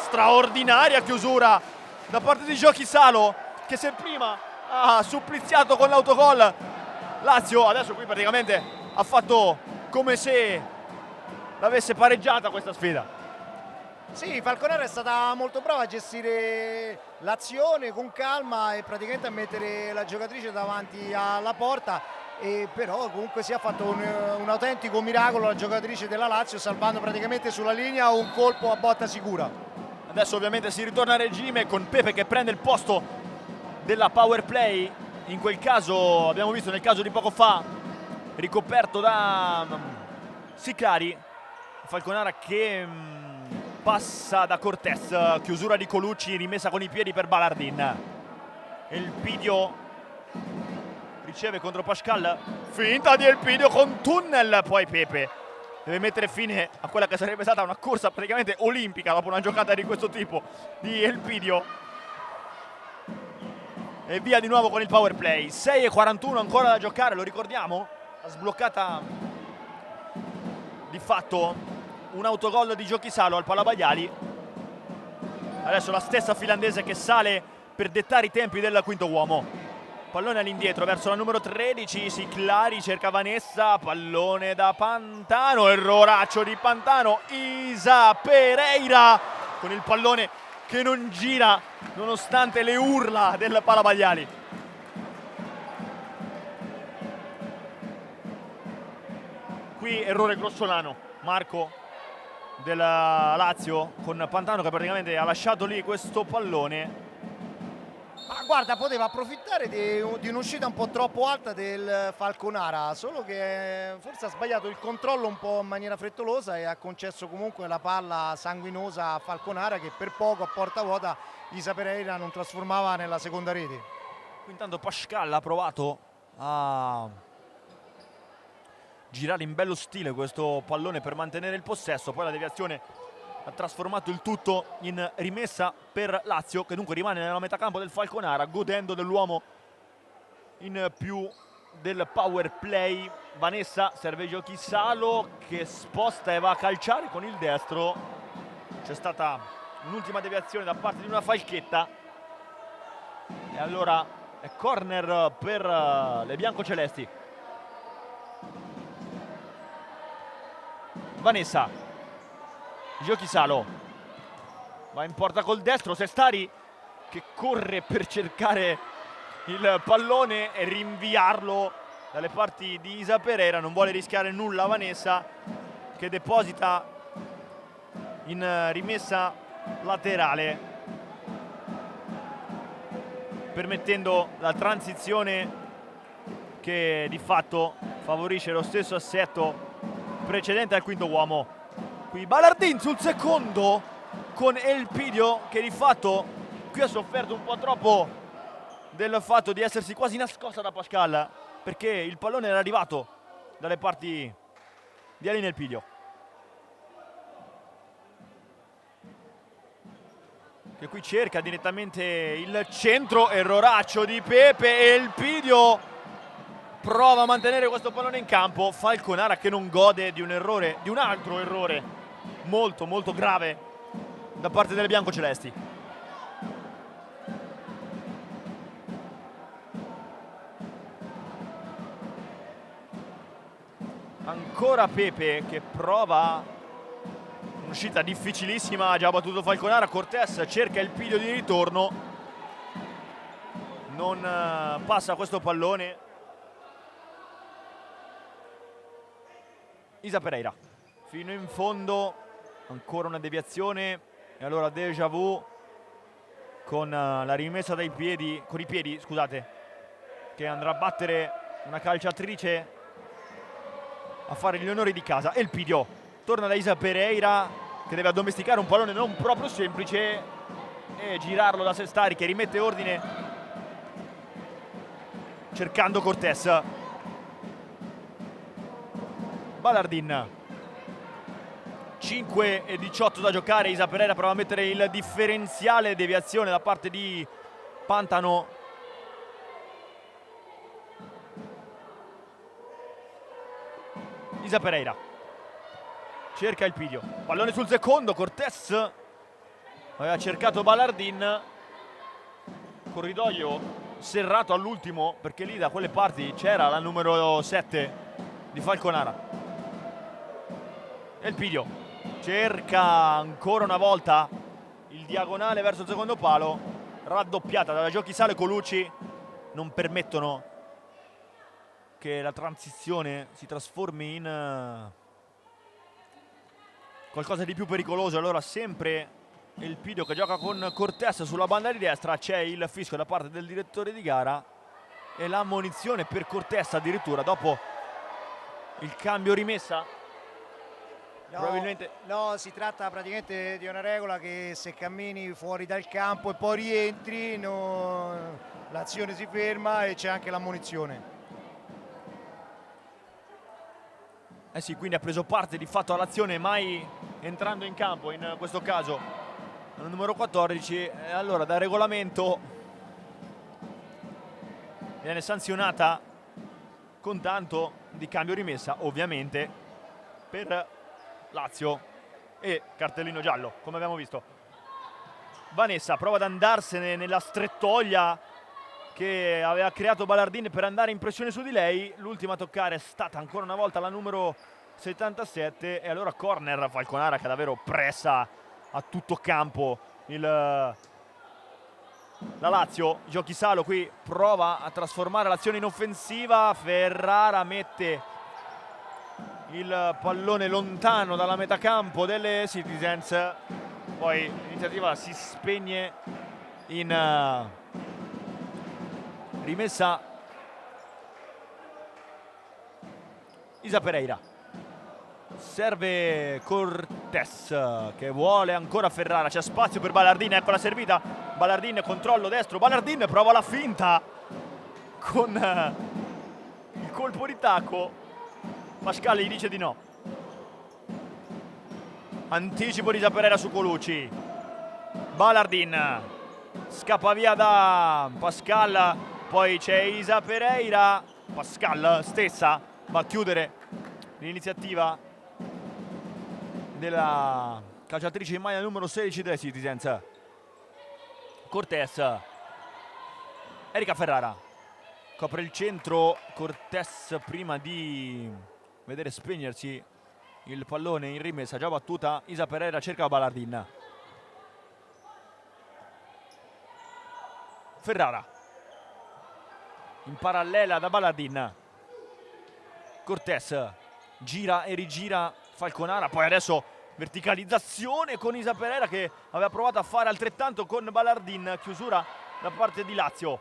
straordinaria chiusura da parte di Giochi Salo, che se prima ha suppliziato con l'autogol Lazio, adesso qui praticamente ha fatto come se l'avesse pareggiata questa sfida. Sì, Falconara è stata molto brava a gestire l'azione con calma e praticamente a mettere la giocatrice davanti alla porta, e però comunque si è fatto un autentico miracolo la giocatrice della Lazio, salvando praticamente sulla linea un colpo a botta sicura. Adesso ovviamente si ritorna a regime con Pepe che prende il posto della power play. In quel caso abbiamo visto, nel caso di poco fa, ricoperto da Siclari. Falconara che passa da Cortés, chiusura di Colucci, rimessa con i piedi per Ballardin. Elpidio riceve contro Pascal, finta di Elpidio con tunnel, poi Pepe deve mettere fine a quella che sarebbe stata una corsa praticamente olimpica dopo una giocata di questo tipo di Elpidio. E via di nuovo con il power play. 6:41 ancora da giocare, lo ricordiamo, ha sbloccata di fatto un autogol di Giochi Salo al Palavaglia. Adesso la stessa finlandese che sale per dettare i tempi del quinto uomo. Pallone all'indietro verso la numero 13, Siclari cerca Vanessa, pallone da Pantano, erroraccio di Pantano, Isa Pereira con il pallone che non gira nonostante le urla del Palabagliali. Qui errore grossolano, Marco, della Lazio, con Pantano che praticamente ha lasciato lì questo pallone. Ma guarda, poteva approfittare di un'uscita un po' troppo alta del Falconara, solo che forse ha sbagliato il controllo un po' in maniera frettolosa e ha concesso comunque la palla sanguinosa a Falconara, che per poco a porta vuota Isa Pereira non trasformava nella seconda rete. Intanto Pascal ha provato a girare in bello stile questo pallone per mantenere il possesso, poi la deviazione ha trasformato il tutto in rimessa per Lazio, che dunque rimane nella metà campo del Falconara, godendo dell'uomo in più del power play. Vanessa serve giochi Salo, che sposta e va a calciare con il destro. C'è stata un'ultima deviazione da parte di una falchetta e allora è corner per le biancocelesti. Vanessa, giochi Salo, va in porta col destro, Sestari che corre per cercare il pallone e rinviarlo dalle parti di Isa Pereira. Non vuole rischiare nulla Vanessa, che deposita in rimessa laterale, permettendo la transizione che di fatto favorisce lo stesso assetto precedente al quinto uomo. Qui Balardin sul secondo con Elpidio, che di fatto qui ha sofferto un po' troppo del fatto di essersi quasi nascosta da Pascal, perché il pallone era arrivato dalle parti di Alin Elpidio, che qui cerca direttamente il centro. Erroraccio di Pepe. Elpidio prova a mantenere questo pallone in campo. Falconara che non gode di un errore, di un altro errore molto molto grave da parte delle biancocelesti. Ancora Pepe che prova un'uscita difficilissima, ha già battuto Falconara. Cortés cerca il piglio di ritorno, non passa questo pallone. Isa Pereira fino in fondo, ancora una deviazione e allora déjà vu con la rimessa dai piedi, con i piedi, scusate, che andrà a battere una calciatrice a fare gli onori di casa. Elpidio torna da Isa Pereira, che deve addomesticare un pallone non proprio semplice e girarlo da Sestari, che rimette ordine cercando Cortés. Balardin, 5:18 da giocare. Isa Pereira prova a mettere il differenziale, deviazione da parte di Pantano. Isa Pereira cerca il piglio, pallone sul secondo. Cortés aveva cercato Balardin, corridoio serrato all'ultimo, perché lì da quelle parti c'era la numero 7 di Falconara. E il piglio cerca ancora una volta il diagonale verso il secondo palo, raddoppiata da Giochi Sale e Colucci, non permettono che la transizione si trasformi in qualcosa di più pericoloso. Allora sempre il Pidio che gioca con Cortés sulla banda di destra, c'è il fischio da parte del direttore di gara e l'ammonizione per Cortés addirittura dopo il cambio rimessa. No, Probabilmente no, si tratta praticamente di una regola che se cammini fuori dal campo e poi rientri l'azione si ferma e c'è anche l'ammonizione. eh sì, quindi ha preso parte di fatto all'azione, mai entrando in campo in questo caso il numero 14, e allora da regolamento viene sanzionata con tanto di cambio rimessa, ovviamente per Lazio, e cartellino giallo come abbiamo visto. Vanessa prova ad andarsene nella strettoia che aveva creato Balardin per andare in pressione su di lei. L'ultima a toccare è stata ancora una volta la numero 77 e allora corner. Falconara che davvero pressa a tutto campo la Lazio. Giochi Salo qui prova a trasformare l'azione in offensiva. Ferrara mette il pallone lontano dalla metà campo delle Citizens, poi l'iniziativa si spegne in rimessa. Isa Pereira, serve Cortés che vuole ancora Ferrara, c'è spazio per Ballardin, ecco la servita, Ballardin, controllo destro, Ballardin prova la finta con il colpo di tacco. Pascal gli dice di no. Anticipo di Isa Pereira su Colucci. Ballardin scappa via da Pascal, poi c'è Isa Pereira. Pascal stessa va a chiudere l'iniziativa della calciatrice in maglia numero 16 delle Citizens. Cortés, Erika Ferrara copre il centro. Cortés prima di vedere spegnersi il pallone in rimessa già battuta. Isa Pereira cerca Ballardin. Ferrara in parallela da Ballardin. Cortés gira e rigira Falconara, poi adesso verticalizzazione con Isa Pereira che aveva provato a fare altrettanto con Ballardin. Chiusura da parte di Lazio.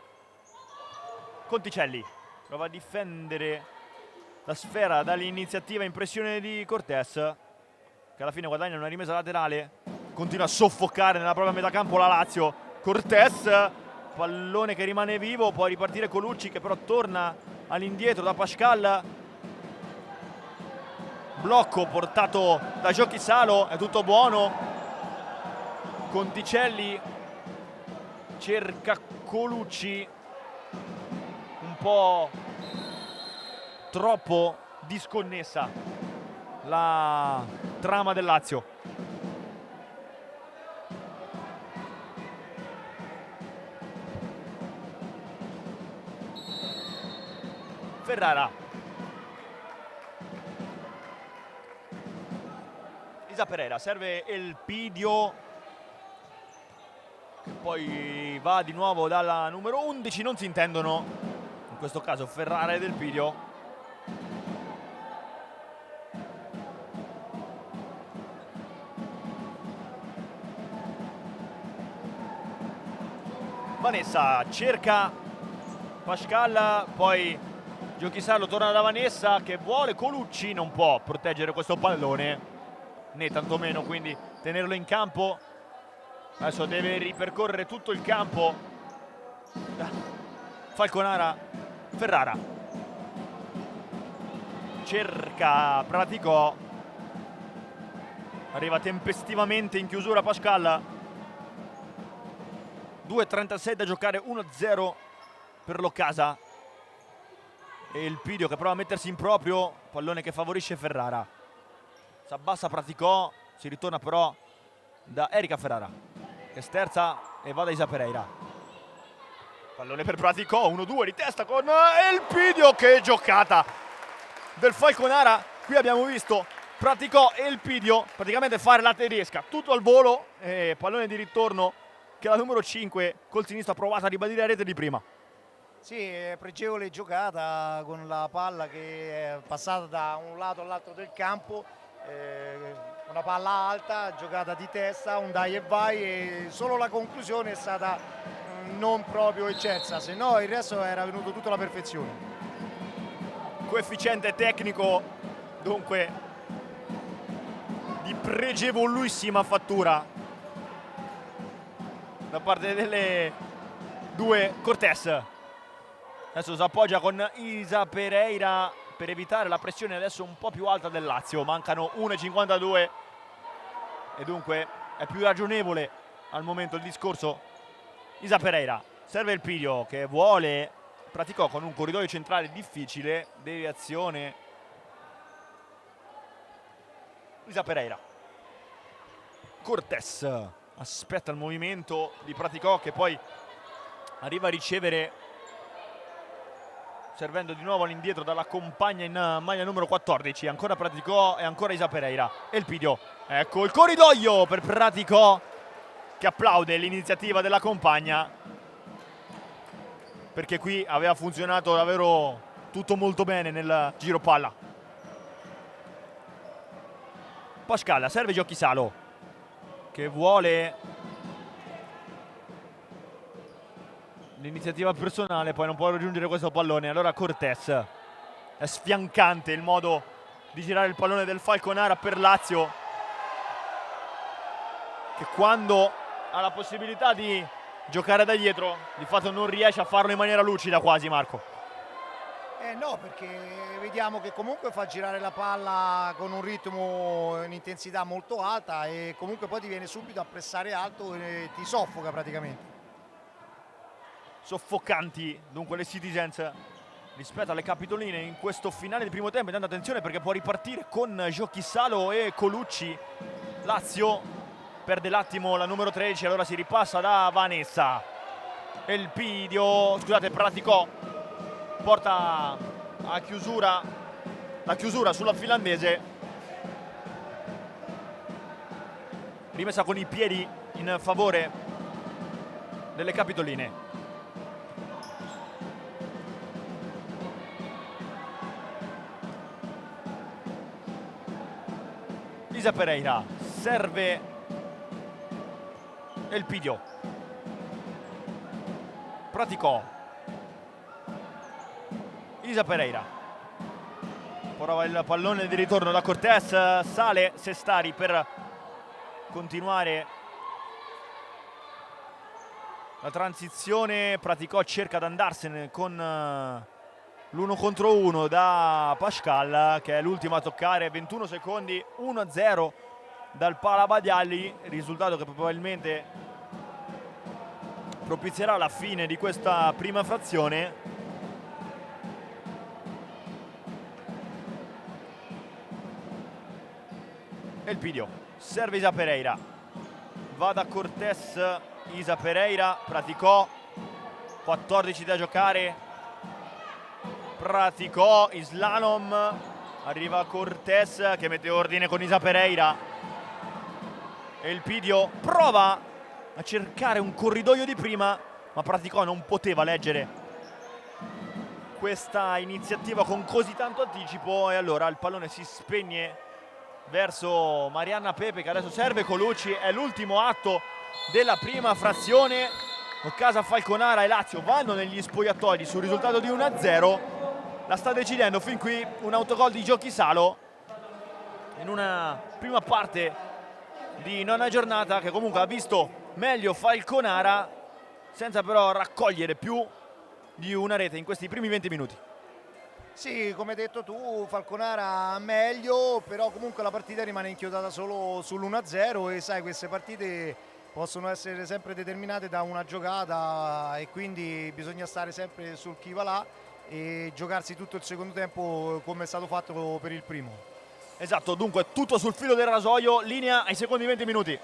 Conticelli prova a difendere la sfera dall'iniziativa in pressione di Cortés, che alla fine guadagna una rimessa laterale. Continua a soffocare nella propria metà campo la Lazio. Cortés, pallone che rimane vivo, può ripartire Colucci che però torna all'indietro da Pascal. Blocco portato da Giochi Salo, è tutto buono. Conticelli cerca Colucci, un po' troppo disconnessa la trama del Lazio. Ferrara, Isa Pereira, serve Elpidio che poi va di nuovo dalla numero 11. Non si intendono in questo caso Ferrara ed Elpidio. Vanessa cerca Pascal, poi Giochi Salo torna da Vanessa che vuole Colucci, non può proteggere questo pallone né tantomeno quindi tenerlo in campo. Adesso deve ripercorrere tutto il campo. Falconara. Ferrara cerca Praticò, arriva tempestivamente in chiusura Pascal. 2:36 da giocare, 1-0 per l'Occasa. E il Pidio che prova a mettersi in proprio, pallone che favorisce Ferrara. S'abbassa Praticò, si ritorna però da Erika Ferrara che sterza e va da Isa Pereira. Pallone per Praticò, 1-2 di testa con il Pidio. Che giocata del Falconara. Qui abbiamo visto Praticò e il Pidio praticamente fare la tedesca, tutto al volo, e pallone di ritorno che la numero 5 col sinistro ha provato a ribadire la rete di prima. Sì, pregevole giocata con la palla che è passata da un lato all'altro del campo, una palla alta, giocata di testa, un dai e vai, e solo la conclusione è stata non proprio eccelsa, se no il resto era venuto tutto alla perfezione. Coefficiente tecnico dunque di pregevolissima fattura da parte delle due. Cortés adesso si appoggia con Isa Pereira per evitare la pressione adesso un po' più alta del Lazio. Mancano 1:52 e dunque è più ragionevole al momento il discorso. Isa Pereira, serve il Pidio che vuole Praticò con un corridoio centrale difficile, deviazione. Isa Pereira, Cortés aspetta il movimento di Praticò che poi arriva a ricevere servendo di nuovo all'indietro dalla compagna in maglia numero 14. Ancora Praticò e ancora Isa Pereira. E il Pidio, ecco il corridoio per Praticò che applaude l'iniziativa della compagna, perché qui aveva funzionato davvero tutto molto bene nel giro palla. Pascal serve Giochissalo, che vuole l'iniziativa personale, poi non può raggiungere questo pallone. Allora Cortés, è sfiancante il modo di girare il pallone del Falconara per Lazio, che quando ha la possibilità di giocare da dietro di fatto non riesce a farlo in maniera lucida quasi, Marco. No, perché vediamo che comunque fa girare la palla con un ritmo, un'intensità molto alta e comunque poi ti viene subito a pressare alto e ti soffoca praticamente. Soffocanti dunque le Citizens rispetto alle Capitoline in questo finale di primo tempo. Intanto attenzione perché può ripartire con Giochissalo e Colucci. Lazio perde l'attimo la numero 13, allora si ripassa da Vanessa. Elpidio, scusate, Praticò porta a chiusura la chiusura sulla finlandese, rimessa con i piedi in favore delle Capitoline. Lisa Pereira serve Elpidio, Praticò, Lisa Pereira prova il pallone di ritorno da Cortés, sale Sestari per continuare la transizione. Praticò cerca di andarsene con l'uno contro uno da Pascal, che è l'ultimo a toccare. 21 secondi, 1-0 dal Pala Badiali, risultato che probabilmente propizierà la fine di questa prima frazione. Elpidio serve Isa Pereira, va da Cortés, Isa Pereira, Praticò, 14 da giocare, Praticò, Islalom, arriva Cortés che mette ordine con Isa Pereira. Elpidio prova a cercare un corridoio di prima, ma Praticò non poteva leggere questa iniziativa con così tanto anticipo e allora il pallone si spegne verso Marianna Pepe, che adesso serve Colucci. È l'ultimo atto della prima frazione. Occasa Falconara e Lazio vanno negli spogliatoi sul risultato di 1-0. La sta decidendo fin qui un autogol di Giochissalo in una prima parte di nona giornata che comunque ha visto meglio Falconara, senza però raccogliere più di una rete in questi primi 20 minuti. Sì, come hai detto tu, Falconara meglio, però comunque la partita rimane inchiodata solo sull'1-0 e sai, queste partite possono essere sempre determinate da una giocata e quindi bisogna stare sempre sul chi va là e giocarsi tutto il secondo tempo come è stato fatto per il primo. Esatto, dunque tutto sul filo del rasoio, linea ai secondi 20 minuti.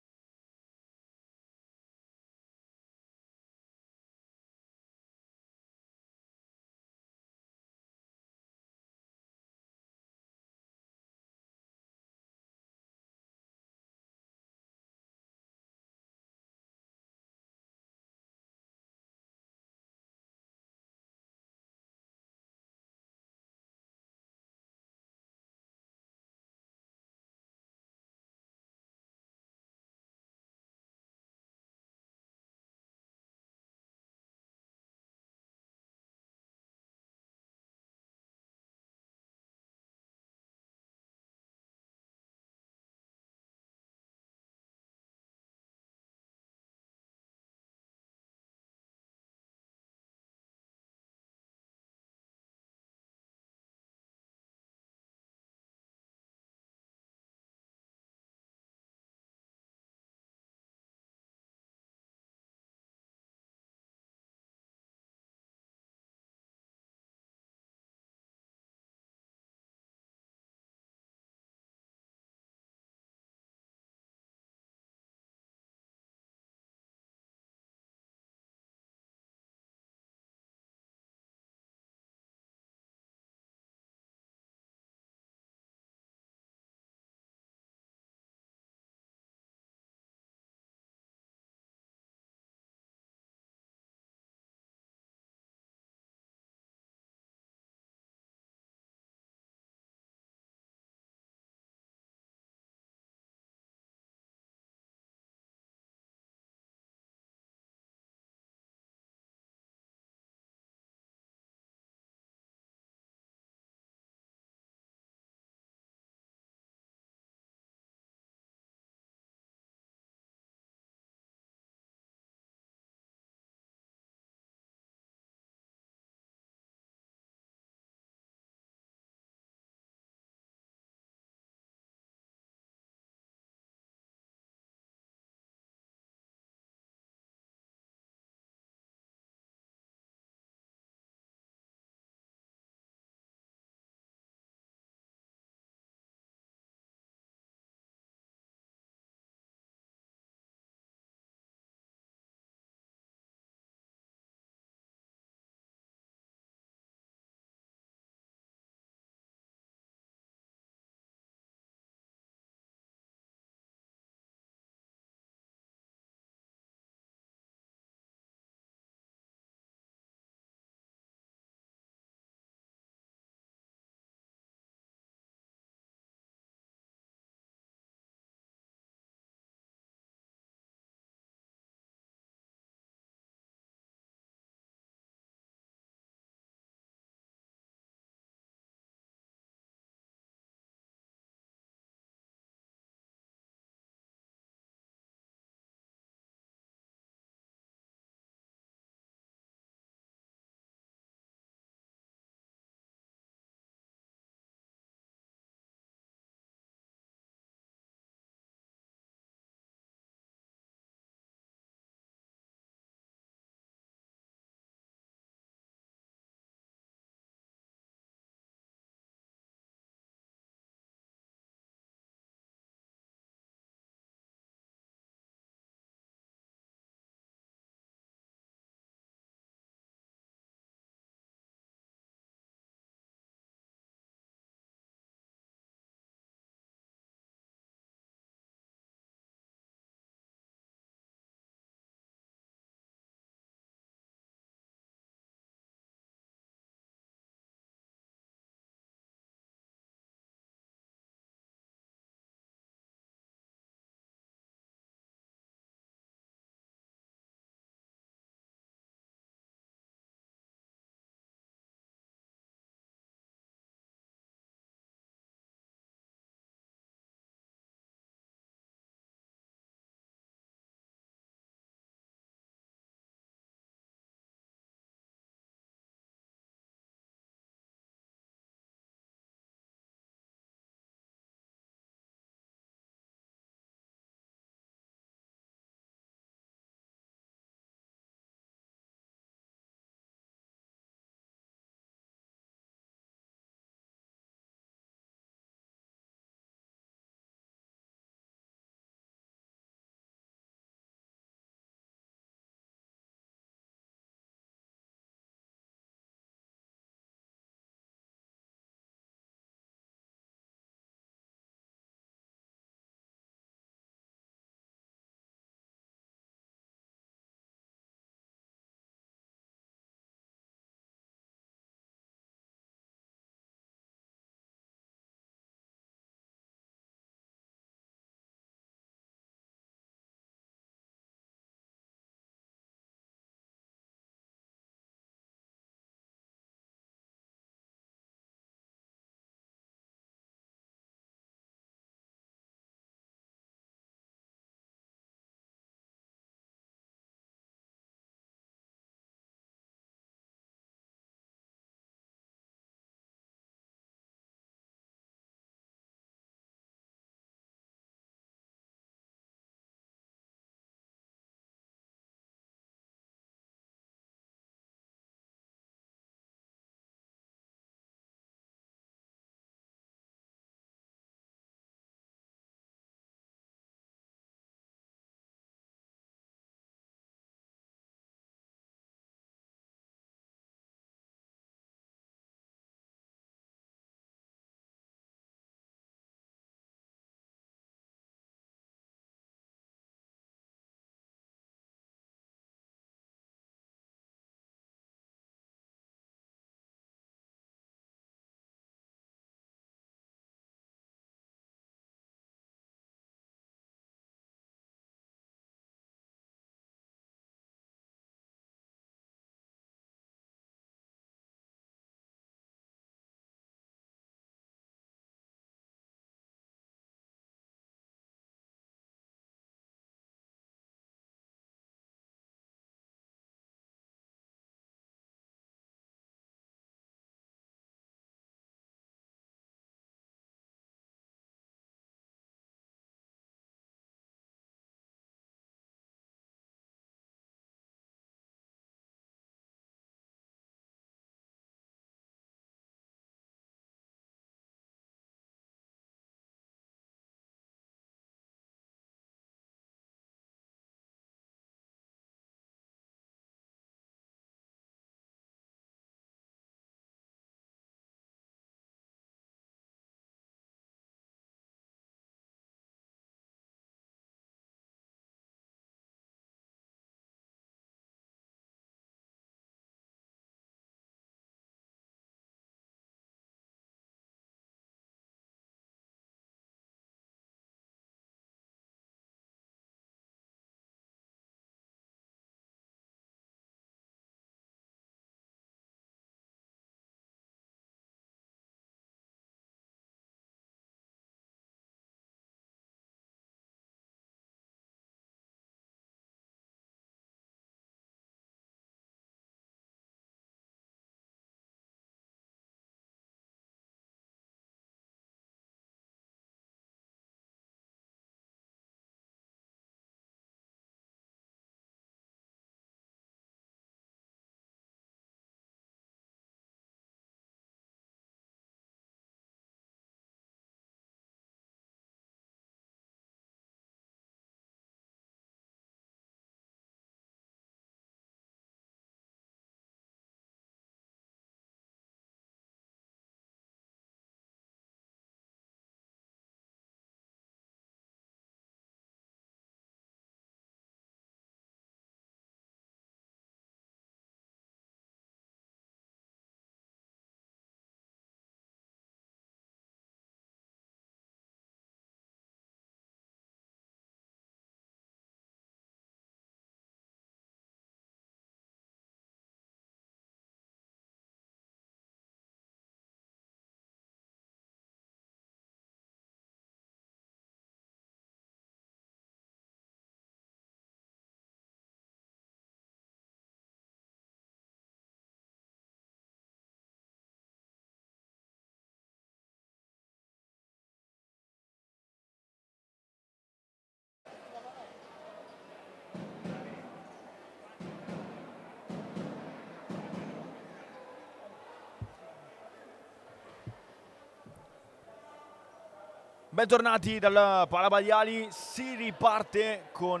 Bentornati dal Pala Badiali, si riparte con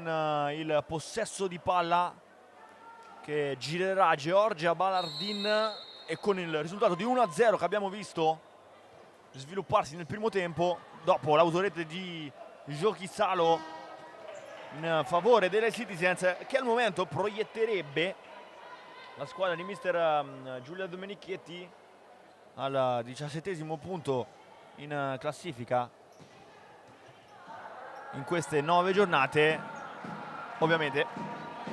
il possesso di palla che girerà Georgia Balardin e con il risultato di 1-0 che abbiamo visto svilupparsi nel primo tempo dopo l'autorete di Giochi Salo in favore delle Citizens, che al momento proietterebbe la squadra di mister Giulia Domenichetti al 17° punto in classifica in queste 9 giornate. Ovviamente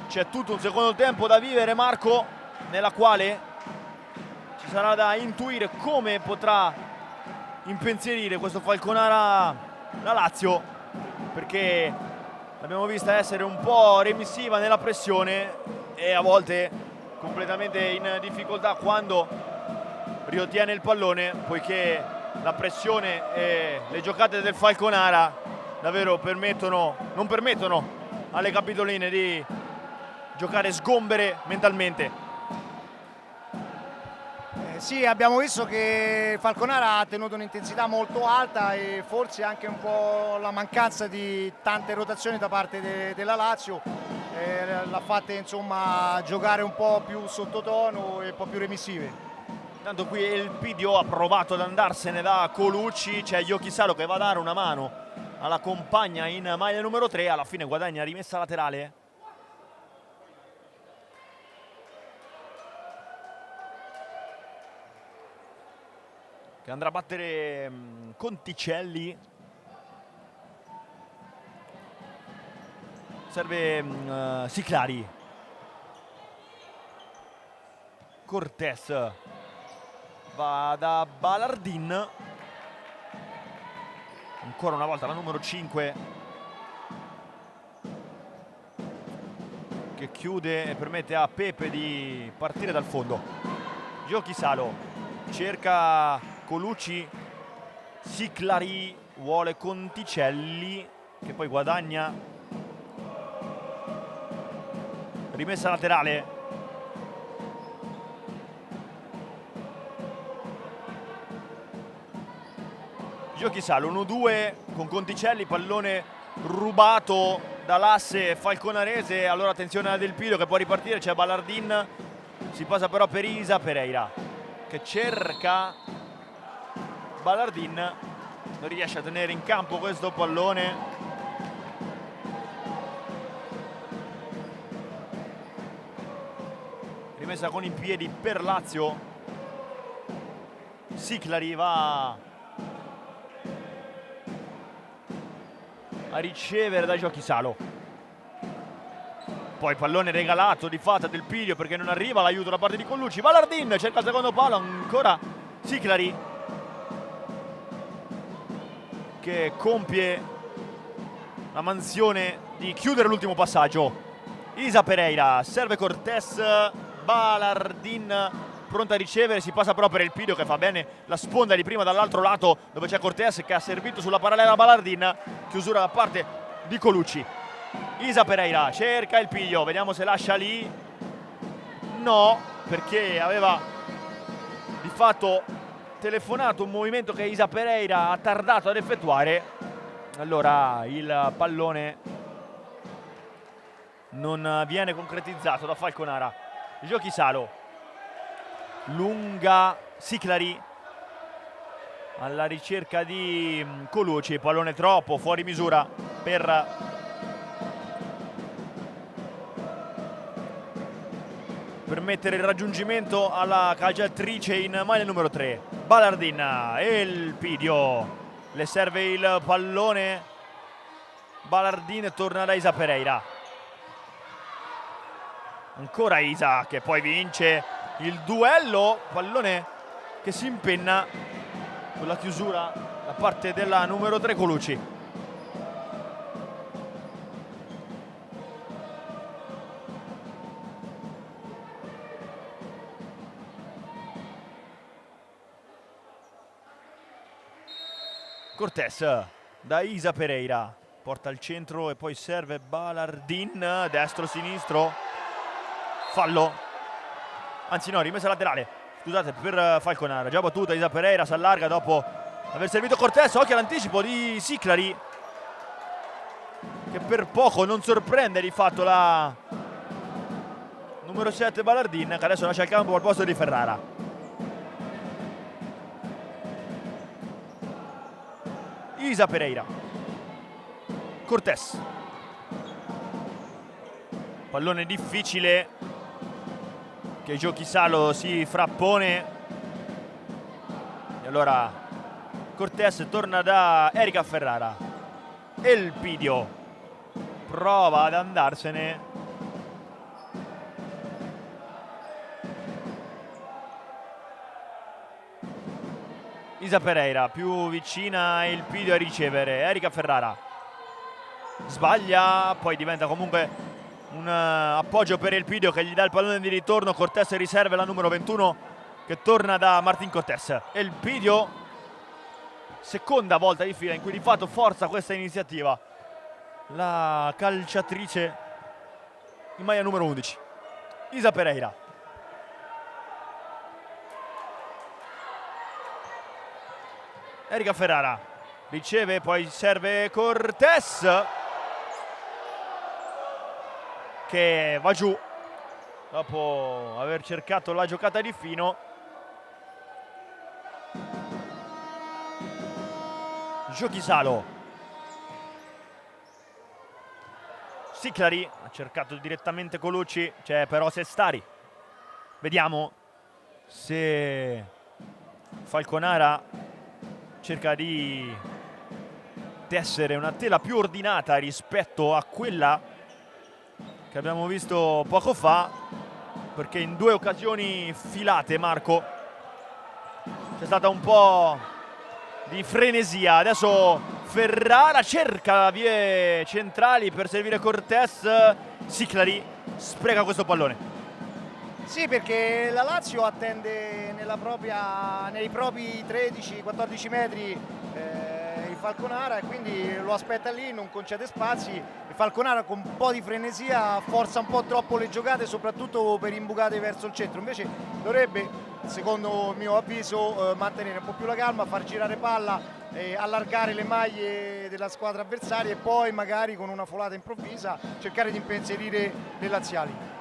c'è tutto un secondo tempo da vivere, Marco, nella quale ci sarà da intuire come potrà impensierire questo Falconara la Lazio, perché l'abbiamo vista essere un po' remissiva nella pressione e a volte completamente in difficoltà quando riottiene il pallone, poiché la pressione e le giocate del Falconara davvero non permettono alle capitoline di giocare sgombere mentalmente. Sì, abbiamo visto che Falconara ha tenuto un'intensità molto alta e forse anche un po' la mancanza di tante rotazioni da parte della Lazio l'ha fatta insomma giocare un po' più sottotono e un po' più remissive. Tanto qui il Pidio ha provato ad andarsene da Colucci, c'è Giochi Salo che va a dare una mano alla compagna in maglia numero 3, alla fine guadagna rimessa laterale. Che andrà a battere Conticelli. Serve Siclari. Cortés va da Balardin. Ancora una volta la numero 5 che chiude e permette a Pepe di partire dal fondo. Giochi Salo cerca Colucci, Siclari vuole Conticelli che poi guadagna rimessa laterale. Giochi Salo 1-2 con Conticelli, pallone rubato dall'asse falconarese. Allora attenzione a Del Pidio che può ripartire, c'è Balardin, si passa però per Isa Pereira che cerca Balardin, non riesce a tenere in campo questo pallone. Rimessa con i piedi per Lazio. Siclari va a ricevere da Giochi Salo, poi pallone regalato di fatto Del Pidio perché non arriva l'aiuto da parte di Colucci. Balardin cerca il secondo palo, ancora Siclari che compie la mansione di chiudere l'ultimo passaggio. Isa Pereira serve Cortés, Balardin pronto a ricevere, si passa però per il Pidio che fa bene la sponda di prima dall'altro lato dove c'è Cortés che ha servito sulla parallela Balardin, chiusura da parte di Colucci. Isa Pereira cerca il Pidio, vediamo se lascia lì, no, perché aveva di fatto telefonato un movimento che Isa Pereira ha tardato ad effettuare, allora il pallone non viene concretizzato da Falconara. Giochi Salo lunga Siclari alla ricerca di Colucci, pallone troppo fuori misura per permettere il raggiungimento alla calciatrice in maglia numero 3. Balardin e il Pidio, le serve il pallone, Balardin torna da Isa Pereira, ancora Isa che poi vince il duello, pallone che si impenna con la chiusura da parte della numero 3 Colucci. Cortés da Isa Pereira porta al centro e poi serve Balardin, destro-sinistro, fallo. Anzi no, rimessa laterale, scusate, per Falconara. Già battuta Isa Pereira, si allarga dopo aver servito Cortés. Occhio all'anticipo di Siclari, che per poco non sorprende di fatto la numero 7 Ballardin, che adesso lascia il campo al posto di Ferrara. Isa Pereira, Cortés, pallone difficile che Giochi Salo si frappone, e allora Cortés torna da Erika Ferrara. Elpidio prova ad andarsene, Isa Pereira più vicina a Elpidio a ricevere. Erika Ferrara sbaglia, poi diventa comunque un appoggio per Elpidio che gli dà il pallone di ritorno. Cortés riserva la numero 21 che torna da Martín Cortés. Elpidio, seconda volta di fila in cui di fatto forza questa iniziativa la calciatrice in maglia numero 11, Isa Pereira. Erika Ferrara riceve, poi serve Cortés che va giù dopo aver cercato la giocata di fino. Giochi Salo, Siclari ha cercato direttamente Colucci, c'è però Sestari. Vediamo se Falconara cerca di tessere una tela più ordinata rispetto a quella che abbiamo visto poco fa, perché in 2 occasioni filate, Marco, c'è stata un po' di frenesia. Adesso Ferrara cerca vie centrali per servire Cortés. Siclari spreca questo pallone. Sì, perché la Lazio attende nei propri 13-14 metri il Falconara, e quindi lo aspetta lì, non concede spazi. Il Falconara con un po' di frenesia forza un po' troppo le giocate, soprattutto per imbucate verso il centro. Invece dovrebbe, secondo il mio avviso, mantenere un po' più la calma, far girare palla, allargare le maglie della squadra avversaria e poi magari con una folata improvvisa cercare di impensierire le laziali.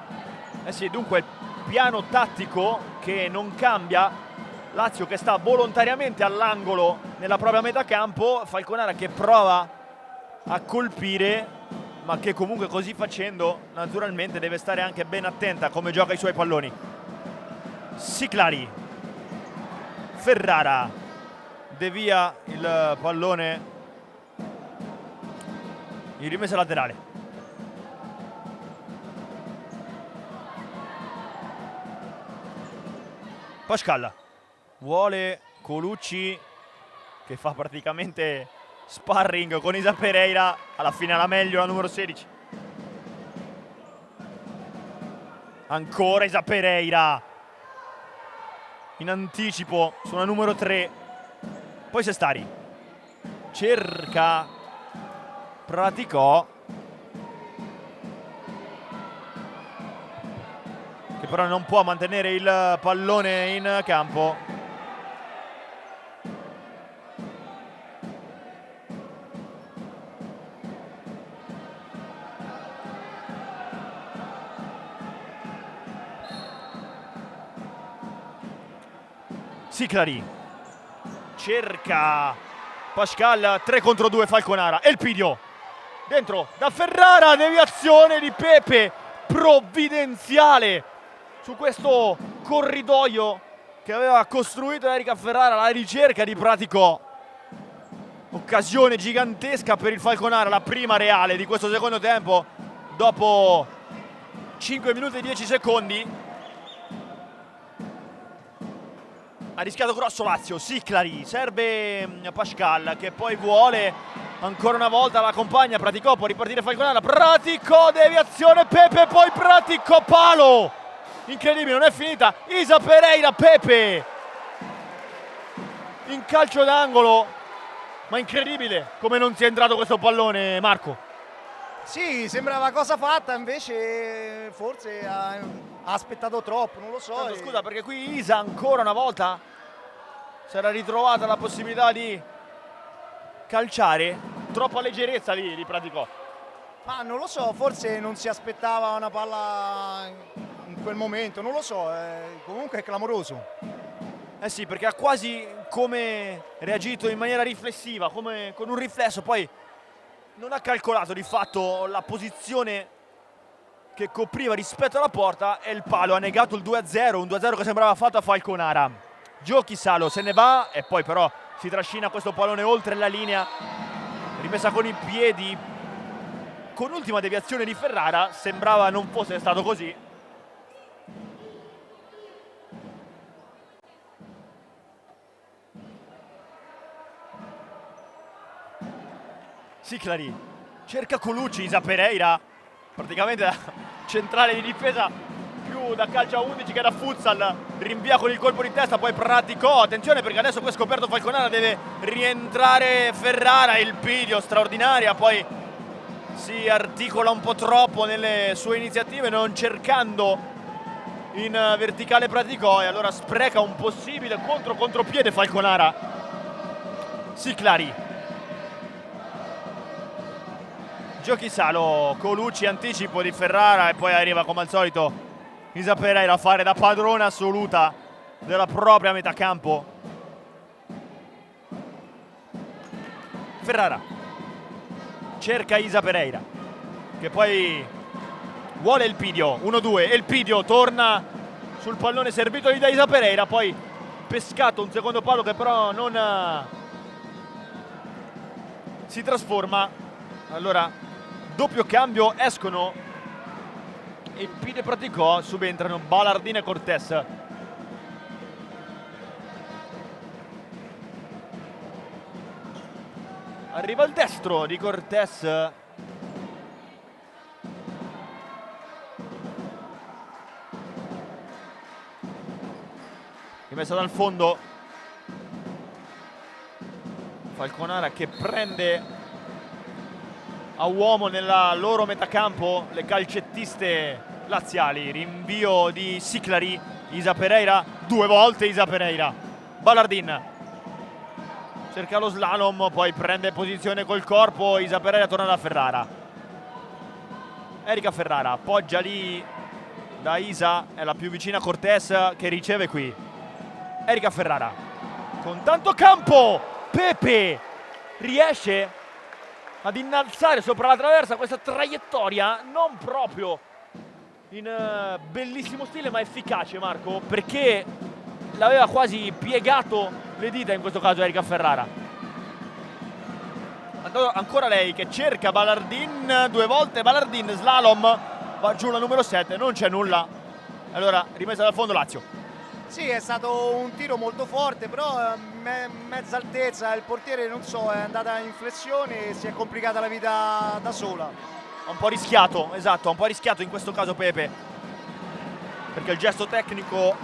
Sì, dunque piano tattico che non cambia, Lazio che sta volontariamente all'angolo nella propria metà campo, Falconara che prova a colpire, ma che comunque così facendo naturalmente deve stare anche ben attenta a come gioca i suoi palloni. Siclari, Ferrara devia il pallone in rimessa laterale. Pascal vuole Colucci che fa praticamente sparring con Isa Pereira, alla fine la meglio la numero 16. Ancora Isa Pereira in anticipo sulla numero 3, poi Sestari cerca Praticò, che però non può mantenere il pallone in campo. Siclari cerca Pascal, 3 contro 2 Falconara. Elpidio dentro da Ferrara, deviazione di Pepe provvidenziale su questo corridoio che aveva costruito Erika Ferrara, la ricerca di Praticò. Occasione gigantesca per il Falconara, la prima reale di questo secondo tempo dopo 5 minuti e 10 secondi. Ha rischiato grosso Lazio. Siclari serve Pascal che poi vuole ancora una volta la compagna. Praticò, può ripartire Falconara. Praticò, deviazione Pepe, poi Praticò, palo incredibile, non è finita. Isa Pereira, Pepe in calcio d'angolo, ma incredibile come non sia entrato questo pallone, Marco. Sì, sembrava cosa fatta, invece forse ha aspettato troppo, non lo so. Tanto, scusa, perché qui Isa ancora una volta si era ritrovata la possibilità di calciare. Troppa leggerezza lì di Praticò. Ma non lo so, forse non si aspettava una palla in quel momento, non lo so, comunque è clamoroso. Eh sì, perché ha quasi come reagito in maniera riflessiva, come con un riflesso, poi non ha calcolato di fatto la posizione che copriva rispetto alla porta e il palo ha negato il 2-0, un 2-0 che sembrava fatto a Falconara. Giochi Salo se ne va e poi però si trascina questo pallone oltre la linea, rimessa con i piedi, con ultima deviazione di Ferrara, sembrava non fosse stato così. Siclari cerca Colucci, Isa Pereira, praticamente da centrale di difesa più da calcio a 11 che da futsal, rinvia con il colpo di testa, poi Praticò, attenzione perché adesso qui è scoperto Falconara, deve rientrare Ferrara, il pidio straordinaria, poi si articola un po' troppo nelle sue iniziative non cercando in verticale Praticò e allora spreca un possibile contropiede Falconara. Siclari, giochi Salo, Colucci, anticipo di Ferrara e poi arriva come al solito Isa Pereira a fare da padrona assoluta della propria metà campo. Ferrara cerca Isa Pereira che poi vuole il pidio, 1-2 e il pidio torna sul pallone servito da Isa Pereira, poi pescato un secondo palo che però non si trasforma. Allora doppio cambio, escono e Pide Praticò, subentrano Balardin e Cortés. Arriva il destro di Cortés. Rimessa dal fondo. Falconara che prende a uomo nella loro metacampo le calcettiste laziali. Rinvio di Siclari, Isa Pereira, 2 volte Isa Pereira. Balardin cerca lo slalom, poi prende posizione col corpo. Isa Pereira torna da Ferrara. Erika Ferrara appoggia lì da Isa, è la più vicina a Cortés che riceve qui. Erika Ferrara con tanto campo, Pepe riesce ad innalzare sopra la traversa questa traiettoria non proprio in bellissimo stile ma efficace, Marco, perché l'aveva quasi piegato le dita in questo caso Erika Ferrara. Ancora lei che cerca Balardin 2 volte, Balardin slalom, va giù la numero 7, non c'è nulla. Allora rimessa dal fondo Lazio. Sì, è stato un tiro molto forte, però mezza altezza, il portiere non so, è andata in flessione e si è complicata la vita da sola. Un po' rischiato, esatto, un po' rischiato in questo caso Pepe, perché il gesto tecnico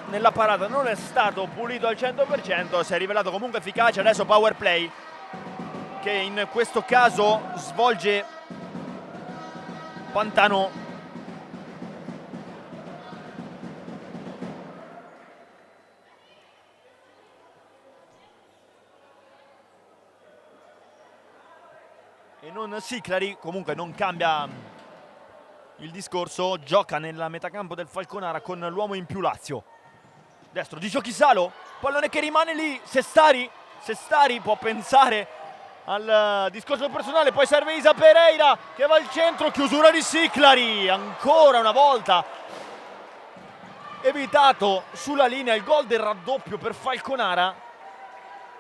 nella parata non è stato pulito al 100%, si è rivelato comunque efficace. Adesso power play che in questo caso svolge Pantano. E non Siclari, comunque non cambia il discorso, gioca nella metacampo del Falconara con l'uomo in più Lazio. Destro di Giochi Salo, pallone che rimane lì, Sestari può pensare al discorso personale, poi serve Isa Pereira che va al centro, chiusura di Siclari, ancora una volta evitato sulla linea il gol del raddoppio per Falconara.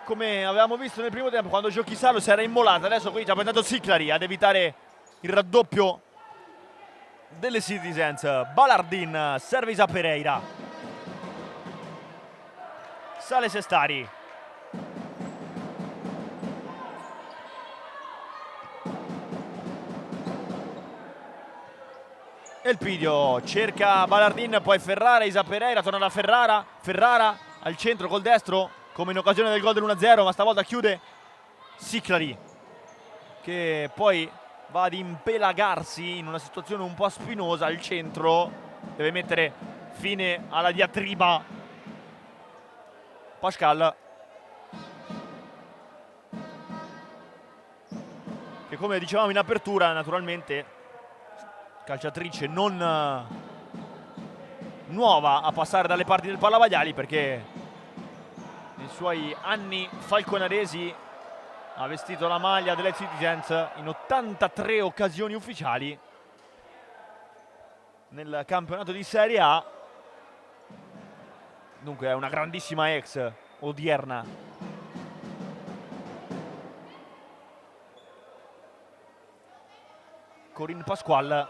Come avevamo visto nel primo tempo quando Giochi Salo si era immolata, adesso qui ci ha pensato Siclari ad evitare il raddoppio delle Citizens. Balardin serve Isa Pereira, sale Sestari, e il pidio cerca Balardin, poi Ferrara, Isa Pereira, torna da Ferrara al centro col destro come in occasione del gol dell'1-0, ma stavolta chiude Siclari che poi va ad impelagarsi in una situazione un po' spinosa al centro, deve mettere fine alla diatriba Pascal, che come dicevamo in apertura naturalmente calciatrice non nuova a passare dalle parti del Pallavadiali, perché nei suoi anni falconaresi ha vestito la maglia delle Citizens in 83 occasioni ufficiali nel campionato di Serie A. Dunque è una grandissima ex odierna. Corinne Pasquale.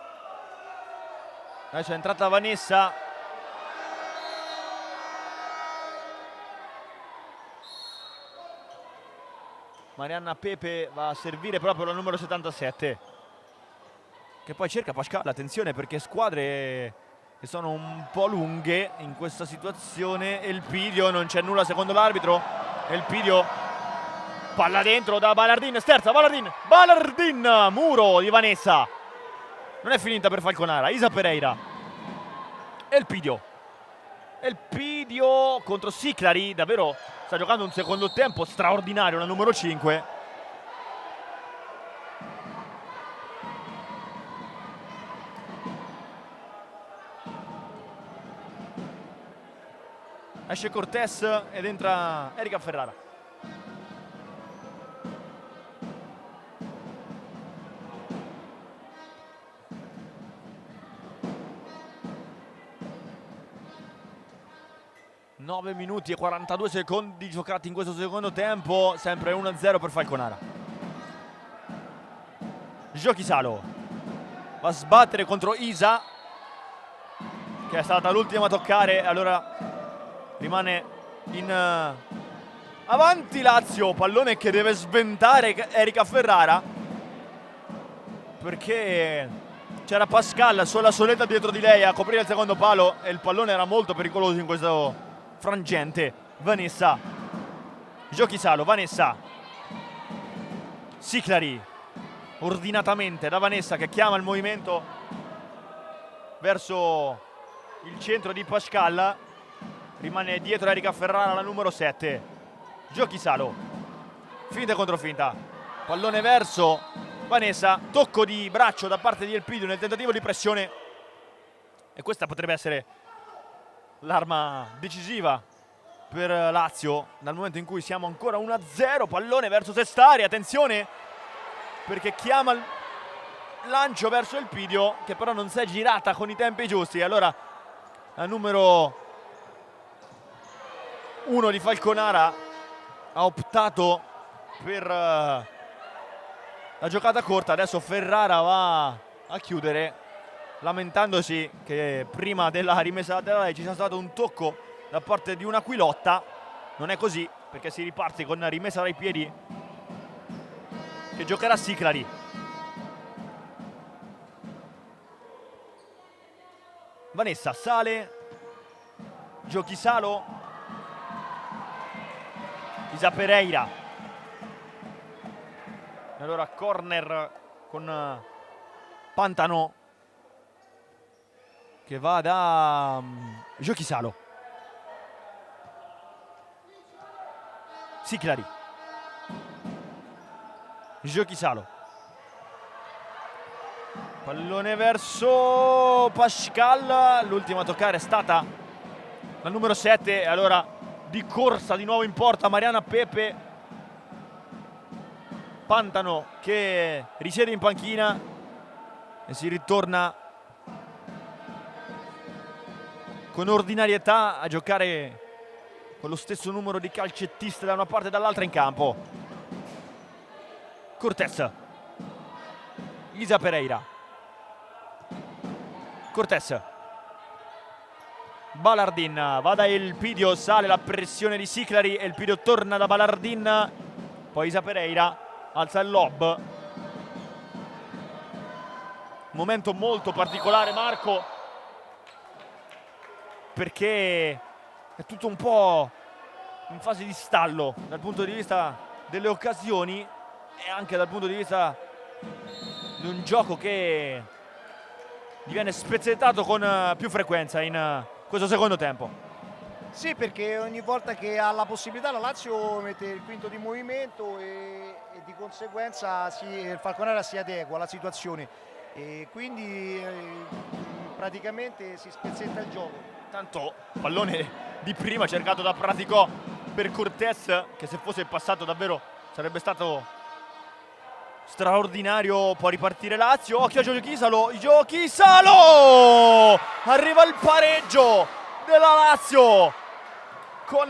Adesso è entrata Vanessa. Marianna Pepe va a servire proprio la numero 77, che poi cerca Pascal. Attenzione, perché squadre che sono un po' lunghe in questa situazione. Elpidio, non c'è nulla secondo l'arbitro. Elpidio, palla dentro da Ballardin, sterza Ballardin, muro di Vanessa. Non è finita per Falconara. Isa Pereira. Elpidio contro Siclari, davvero sta giocando un secondo tempo straordinario la numero 5. Esce Cortés ed entra Erika Ferrara. Nove minuti e 42 secondi giocati in questo secondo tempo, sempre 1-0 per Falconara. Giochissalo va a sbattere contro Isa, che è stata l'ultima a toccare, allora rimane in avanti Lazio. Pallone che deve sventare Erika Ferrara, perché c'era Pascal sola soletta dietro di lei a coprire il secondo palo e il pallone era molto pericoloso in questo frangente. Vanessa, Giochissalo, Vanessa, Siclari, ordinatamente da Vanessa, che chiama il movimento verso il centro di Pascal. Rimane dietro Erika Ferrara la numero 7. Giochissalo, finta contro finta, pallone verso Vanessa, tocco di braccio da parte di Elpidio nel tentativo di pressione, e questa potrebbe essere l'arma decisiva per Lazio dal momento in cui siamo ancora 1-0. Pallone verso Sestari, attenzione, perché chiama il lancio verso Elpidio, che però non si è girata con i tempi giusti. Allora la numero 1 di Falconara ha optato per la giocata corta. Adesso Ferrara va a chiudere, lamentandosi che prima della rimessa laterale ci sia stato un tocco da parte di una Quilotta. Non è così, perché si riparte con rimessa dai piedi che giocherà Siclari. Vanessa sale, Giochissalo, Isa Pereira. E allora corner con Pantano, che va da Giochissalo. Siclari, Giochissalo, pallone verso Pascal. L'ultima a toccare è stata la numero 7. Allora di corsa di nuovo in porta Marianna Pepe. Pantano che risiede in panchina e si ritorna con ordinarietà a giocare con lo stesso numero di calcettiste da una parte e dall'altra in campo. Cortés, Isa Pereira, Cortés, Ballardin va da Elpidio, sale la pressione di Siclari, Elpidio torna da Ballardin, poi Isa Pereira alza il lob. Momento molto particolare, Marco, perché è tutto un po' in fase di stallo dal punto di vista delle occasioni e anche dal punto di vista di un gioco che diviene spezzettato con più frequenza in questo secondo tempo. Sì, perché ogni volta che ha la possibilità la Lazio mette il quinto di movimento e di conseguenza il Falconara si adegua alla situazione e quindi praticamente si spezzetta il gioco. Tanto pallone di prima cercato da Praticò per Cortés, che se fosse passato davvero sarebbe stato straordinario. Può ripartire Lazio, occhio a Giochi Salo, arriva il pareggio della Lazio con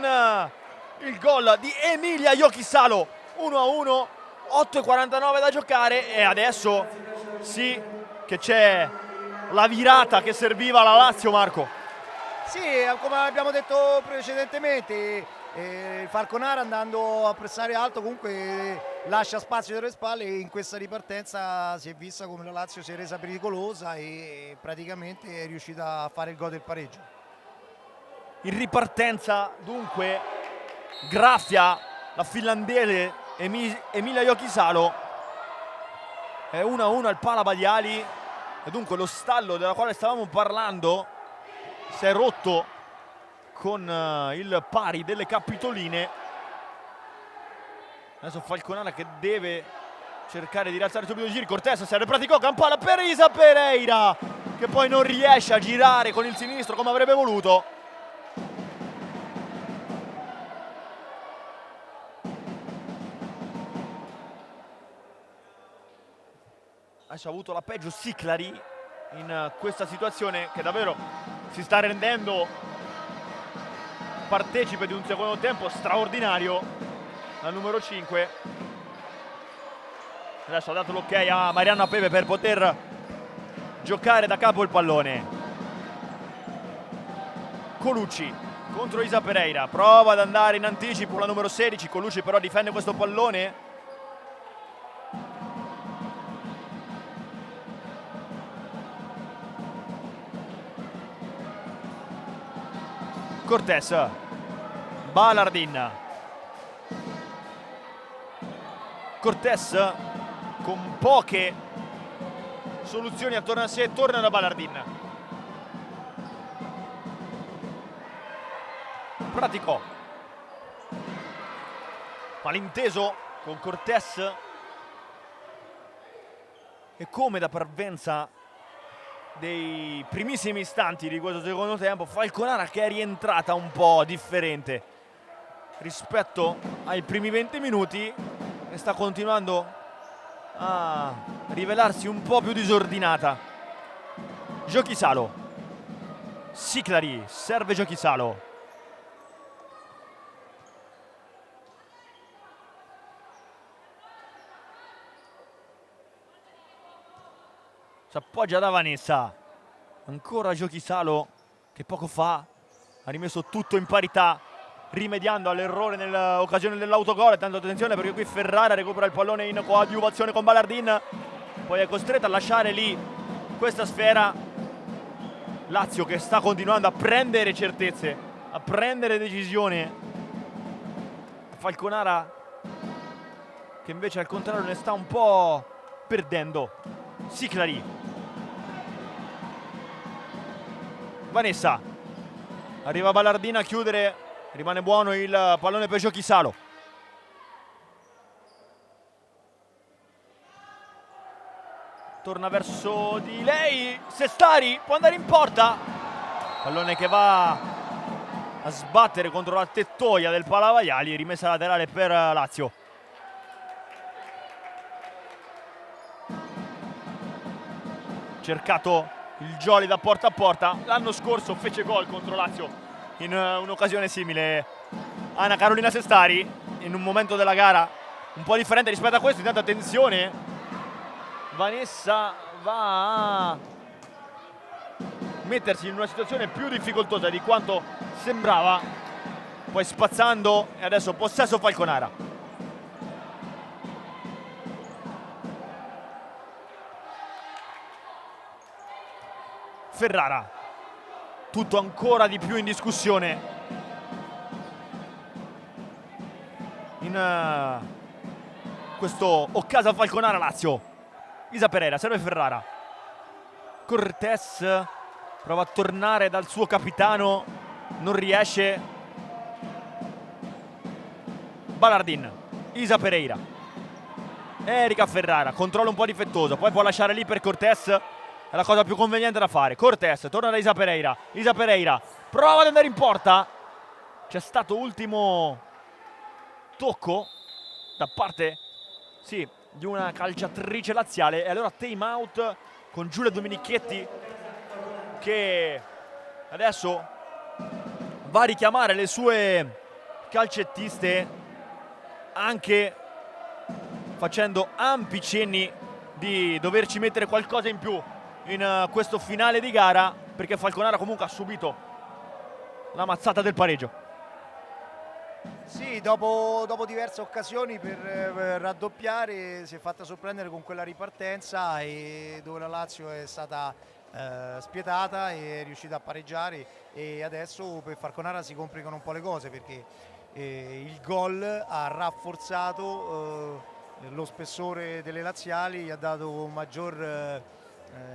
il gol di Emilia Giochi-Salo, 1-1, 8:49 da giocare e adesso sì che c'è la virata che serviva alla Lazio, Marco. Sì, come abbiamo detto precedentemente, il Falconara andando a pressare alto comunque lascia spazio alle spalle e in questa ripartenza si è vista come la Lazio si è resa pericolosa e praticamente è riuscita a fare il gol del pareggio. In ripartenza dunque graffia la finlandese Emilia Giochi-Salo, è 1-1 al Pala Badiali e dunque lo stallo della quale stavamo parlando si è rotto con il pari delle Capitoline. Adesso Falconara che deve cercare di rialzare subito i giri. Cortés serve, Praticò, campana per Isa Pereira che poi non riesce a girare con il sinistro come avrebbe voluto. Adesso ha avuto la peggio Siclari in questa situazione, che davvero si sta rendendo partecipe di un secondo tempo straordinario, al numero 5. Adesso ha dato l'ok a Mariano Pepe per poter giocare da capo il pallone. Colucci contro Isa Pereira, prova ad andare in anticipo la numero 16, Colucci però difende questo pallone. Cortés, Balardin, Cortés con poche soluzioni attorno a sé, torna da Balardin. Praticò, malinteso con Cortés e come da parvenza dei primissimi istanti di questo secondo tempo, Falconara che è rientrata un po' differente rispetto ai primi 20 minuti e sta continuando a rivelarsi un po' più disordinata. Giochi-Salo, Siclari serve Giochi-Salo, si appoggia da Vanessa, ancora Giochi-Salo che poco fa ha rimesso tutto in parità rimediando all'errore nell'occasione dell'autogol. Tanto attenzione perché qui Ferrara recupera il pallone in coadiuvazione con Balardin, poi è costretto a lasciare lì questa sfera. Lazio che sta continuando a prendere certezze, a prendere decisioni. Falconara che invece al contrario ne sta un po' perdendo. Siclari, Vanessa, arriva Ballardina a chiudere, rimane buono il pallone per Giochi-Salo. Torna verso di lei, Sestari può andare in porta, pallone che va a sbattere contro la tettoia del Palavaiali, rimessa laterale per Lazio. Cercato il Gioli da porta a porta, l'anno scorso fece gol contro Lazio in un'occasione simile. Anna Carolina Sestari in un momento della gara un po' differente rispetto a questo. Intanto attenzione, Vanessa va a mettersi in una situazione più difficoltosa di quanto sembrava, poi spazzando e adesso possesso Falconara. Ferrara, tutto ancora di più in discussione in questo occasa Falconara Lazio. Isa Pereira, serve Ferrara, Cortés prova a tornare dal suo capitano non riesce. Balardin, Isa Pereira, Erika Ferrara, controllo un po' difettoso, poi può lasciare lì per Cortés, è la cosa più conveniente da fare. Cortés torna da Isa Pereira, Isa Pereira prova ad andare in porta, c'è stato ultimo tocco da parte, sì, di una calciatrice laziale, e allora time out con Giulia Dominichetti che adesso va a richiamare le sue calcettiste, anche facendo ampi cenni di doverci mettere qualcosa in più in questo finale di gara, perché Falconara comunque ha subito la mazzata del pareggio. Sì, dopo diverse occasioni per raddoppiare si è fatta sorprendere con quella ripartenza, e dove la Lazio è stata spietata e è riuscita a pareggiare, e adesso per Falconara si complicano un po' le cose, perché il gol ha rafforzato lo spessore delle laziali, gli ha dato maggior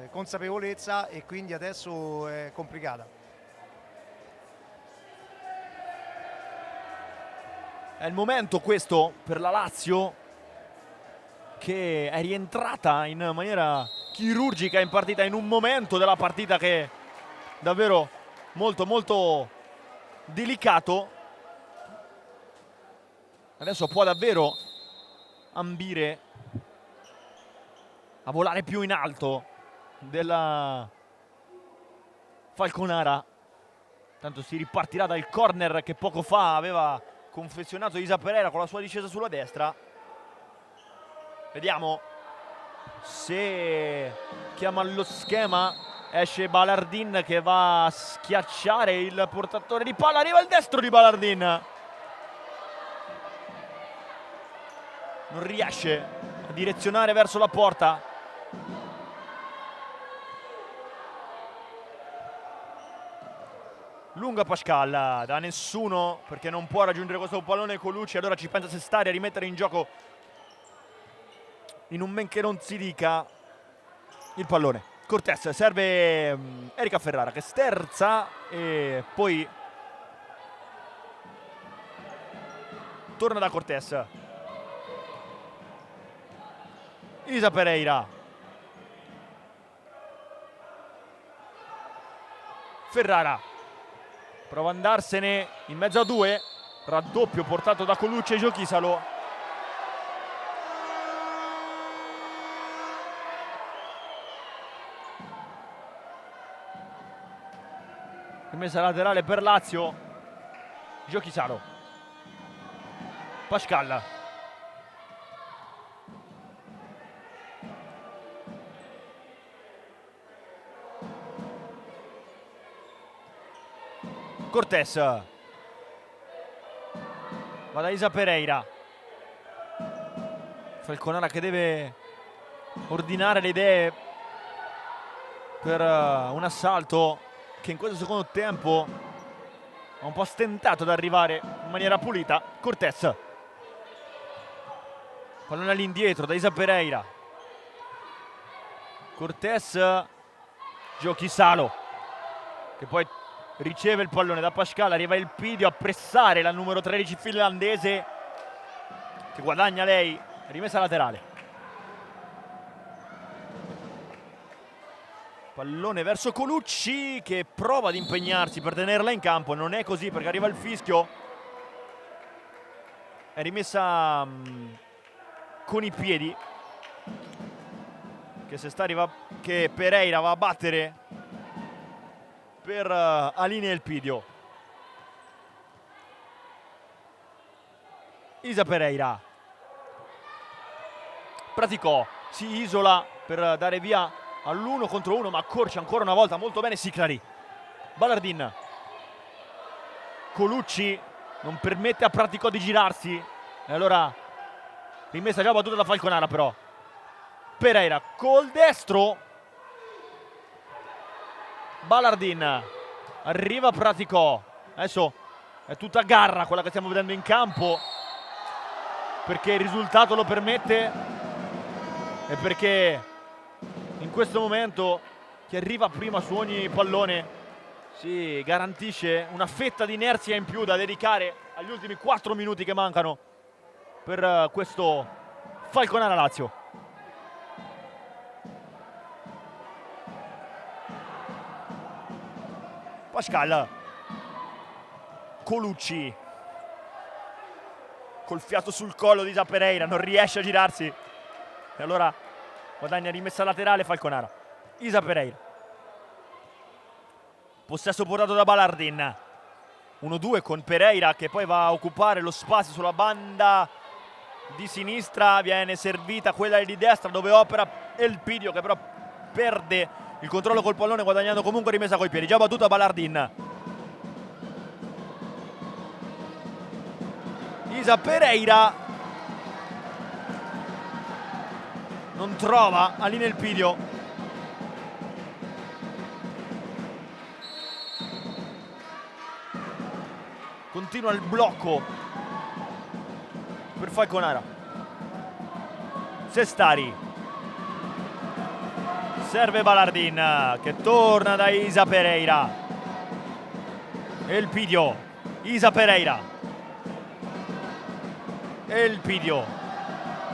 consapevolezza, e quindi adesso è complicata. È il momento questo per la Lazio, che è rientrata in maniera chirurgica in partita, in un momento della partita che è davvero molto molto delicato. Adesso può davvero ambire a volare più in alto della Falconara. Tanto si ripartirà dal corner che poco fa aveva confezionato Isa Pereira con la sua discesa sulla destra. Vediamo se chiama lo schema. Esce Balardin che va a schiacciare il portatore di palla. Arriva il destro di Balardin, non riesce a direzionare verso la porta. Lunga Pascal da nessuno, perché non può raggiungere questo pallone Colucci. Allora ci pensa Sestari a rimettere in gioco, in un men che non si dica, il pallone. Cortés, serve Erika Ferrara che sterza e poi torna da Cortés. Isa Pereira, Ferrara prova ad andarsene in mezzo a due, raddoppio portato da Colucci e Giochisalo. Rimessa laterale per Lazio. Giochisalo, Pascal, Cortés, va da Isa Pereira. Falconara che deve ordinare le idee per un assalto che in questo secondo tempo ha un po' stentato ad arrivare in maniera pulita. Cortés, pallone all'indietro da Isa Pereira. Cortés, Giochisalo che poi riceve il pallone da Pascal, arriva il Pidio a pressare la numero 13 finlandese che guadagna lei, rimessa laterale. Pallone verso Colucci che prova ad impegnarsi per tenerla in campo, non è così perché arriva il fischio. È rimessa con i piedi che Pereira va a battere per Aline Elpidio. Isa Pereira, Praticò, si isola per dare via all'1 contro 1, ma accorcia ancora una volta molto bene Siclari. Balardin, Colucci non permette a Praticò di girarsi, e allora rimessa già battuta da Falconara. Però Pereira col destro, Balardin, arriva Praticò. Adesso è tutta garra quella che stiamo vedendo in campo, perché il risultato lo permette e perché in questo momento chi arriva prima su ogni pallone si garantisce una fetta di inerzia in più da dedicare agli ultimi 4 minuti che mancano per questo Falconara Lazio. Pascal, Colucci, col fiato sul collo di Isa Pereira, non riesce a girarsi e allora guadagna rimessa laterale Falconara. Isa Pereira, possesso portato da Balardin, 1-2 con Pereira che poi va a occupare lo spazio sulla banda di sinistra, viene servita quella di destra dove opera Elpidio che però perde il controllo col pallone guadagnando comunque rimessa coi piedi, già battuta Balardin. Isa Pereira non trova Aline Elpidio. Continua il blocco per Falconara. Sestari, serve Balardin che torna da Isa Pereira. Elpidio, Isa Pereira, Elpidio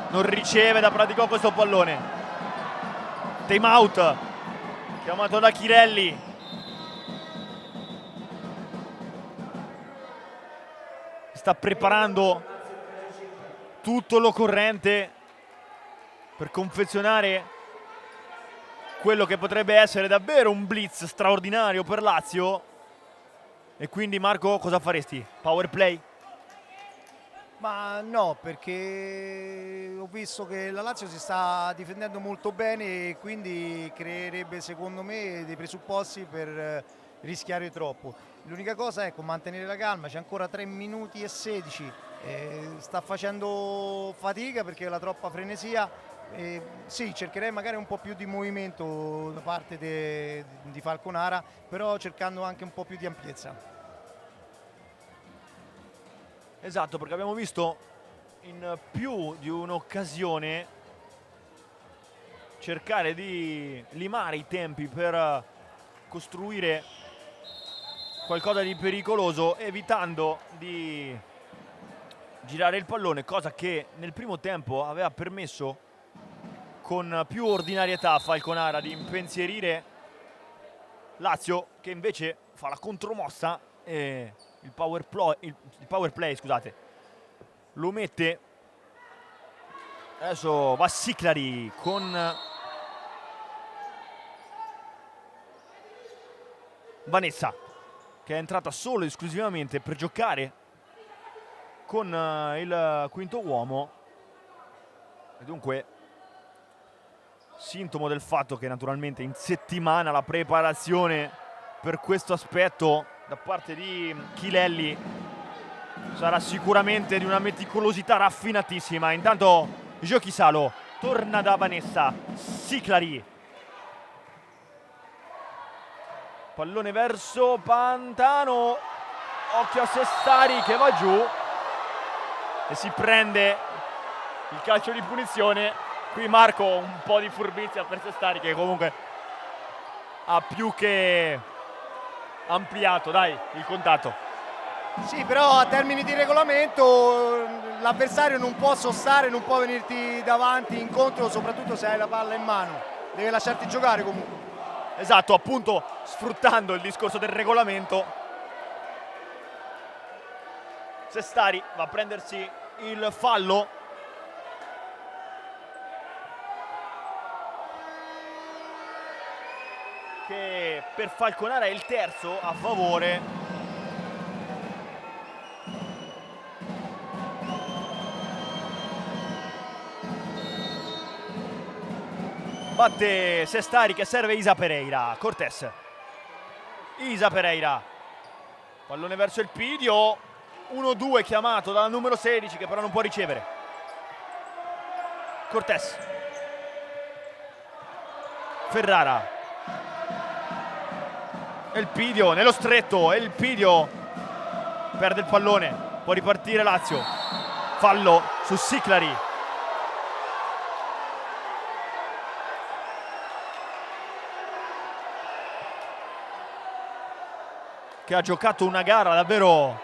non riceve da Praticò questo pallone. Time out chiamato da Chirelli. Sta preparando tutto l'occorrente per confezionare quello che potrebbe essere davvero un blitz straordinario per Lazio. E quindi Marco, cosa faresti? Power play? Ma no, perché ho visto che la Lazio si sta difendendo molto bene e quindi creerebbe secondo me dei presupposti per rischiare troppo. L'unica cosa è ecco, mantenere la calma, c'è ancora 3 minuti e 16, sta facendo fatica perché ha la troppa frenesia. Sì, cercherei magari un po' più di movimento da parte di Falconara, però cercando anche un po' più di ampiezza. Esatto, perché abbiamo visto in più di un'occasione cercare di limare i tempi per costruire qualcosa di pericoloso, evitando di girare il pallone, cosa che nel primo tempo aveva permesso con più ordinarietà a Falconara di impensierire Lazio, che invece fa la contromossa e il power play, scusate, lo mette. Adesso va Siclari con Vanessa, che è entrata solo e esclusivamente per giocare con il quinto uomo, e dunque sintomo del fatto che naturalmente in settimana la preparazione per questo aspetto da parte di Chilelli sarà sicuramente di una meticolosità raffinatissima. Intanto Giochi Salo torna da Vanessa, Siclari, pallone verso Pantano, occhio a Sestari che va giù e si prende il calcio di punizione. Qui Marco un po' di furbizia per Sestari che comunque ha più che ampliato, dai, il contatto. Sì, però a termini di regolamento l'avversario non può sostare, non può venirti davanti incontro, soprattutto se hai la palla in mano, deve lasciarti giocare comunque. Esatto, appunto sfruttando il discorso del regolamento, Sestari va a prendersi il fallo. Che per Falconara è il terzo a favore. Batte Sestari che serve Isa Pereira. Cortés, Isa Pereira, pallone verso il Pidio, 1-2 chiamato dal numero 16 che però non può ricevere. Cortés, Ferrara, Elpidio nello stretto, Elpidio perde il pallone, può ripartire Lazio, fallo su Siclari. che ha giocato una gara davvero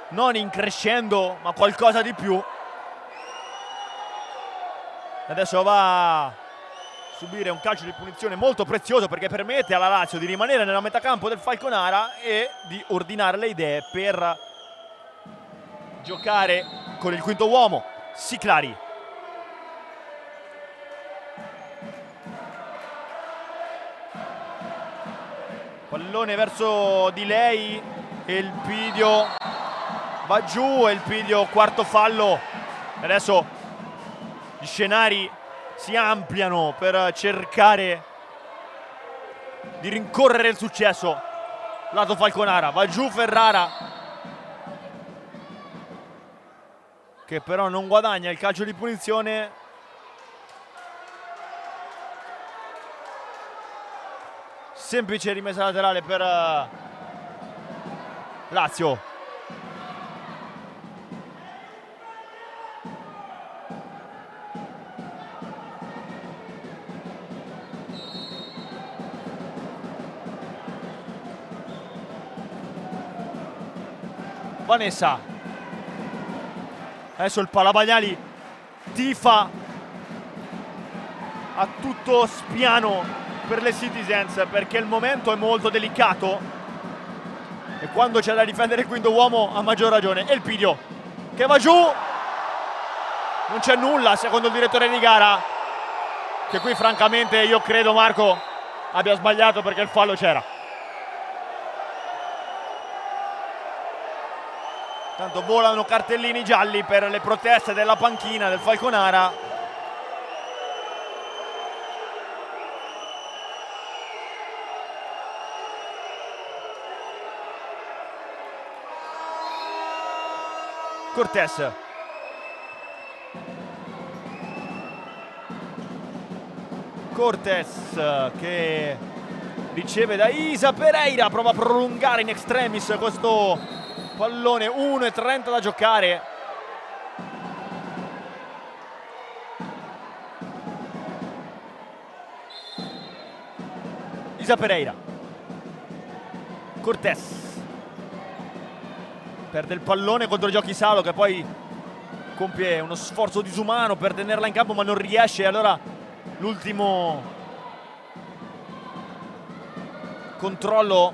non in crescendo, ma qualcosa di più. Adesso va a subire un calcio di punizione molto prezioso, perché permette alla Lazio di rimanere nella metacampo del Falconara e di ordinare le idee per giocare con il quinto uomo, Siclari. Pallone verso di lei, Elpidio va giù, Elpidio quarto fallo. Adesso gli scenari si ampliano per cercare di rincorrere il successo. Lato Falconara, va giù Ferrara, che però non guadagna il calcio di punizione. Semplice rimessa laterale per Lazio. Vanessa. Adesso il Palabagnali tifa a tutto spiano per le Citizens, perché il momento è molto delicato e quando c'è da difendere il quinto uomo a maggior ragione. Elpidio che va giù, non c'è nulla secondo il direttore di gara, che qui francamente io credo Marco abbia sbagliato, perché il fallo c'era. Tanto volano cartellini gialli per le proteste della panchina del Falconara. Cortés. Cortés che riceve da Isa Pereira, prova a prolungare in extremis questo pallone, 1:30 da giocare. Isa Pereira. Cortés perde il pallone contro Giochi Salo, che poi compie uno sforzo disumano per tenerla in campo ma non riesce. Allora l'ultimo controllo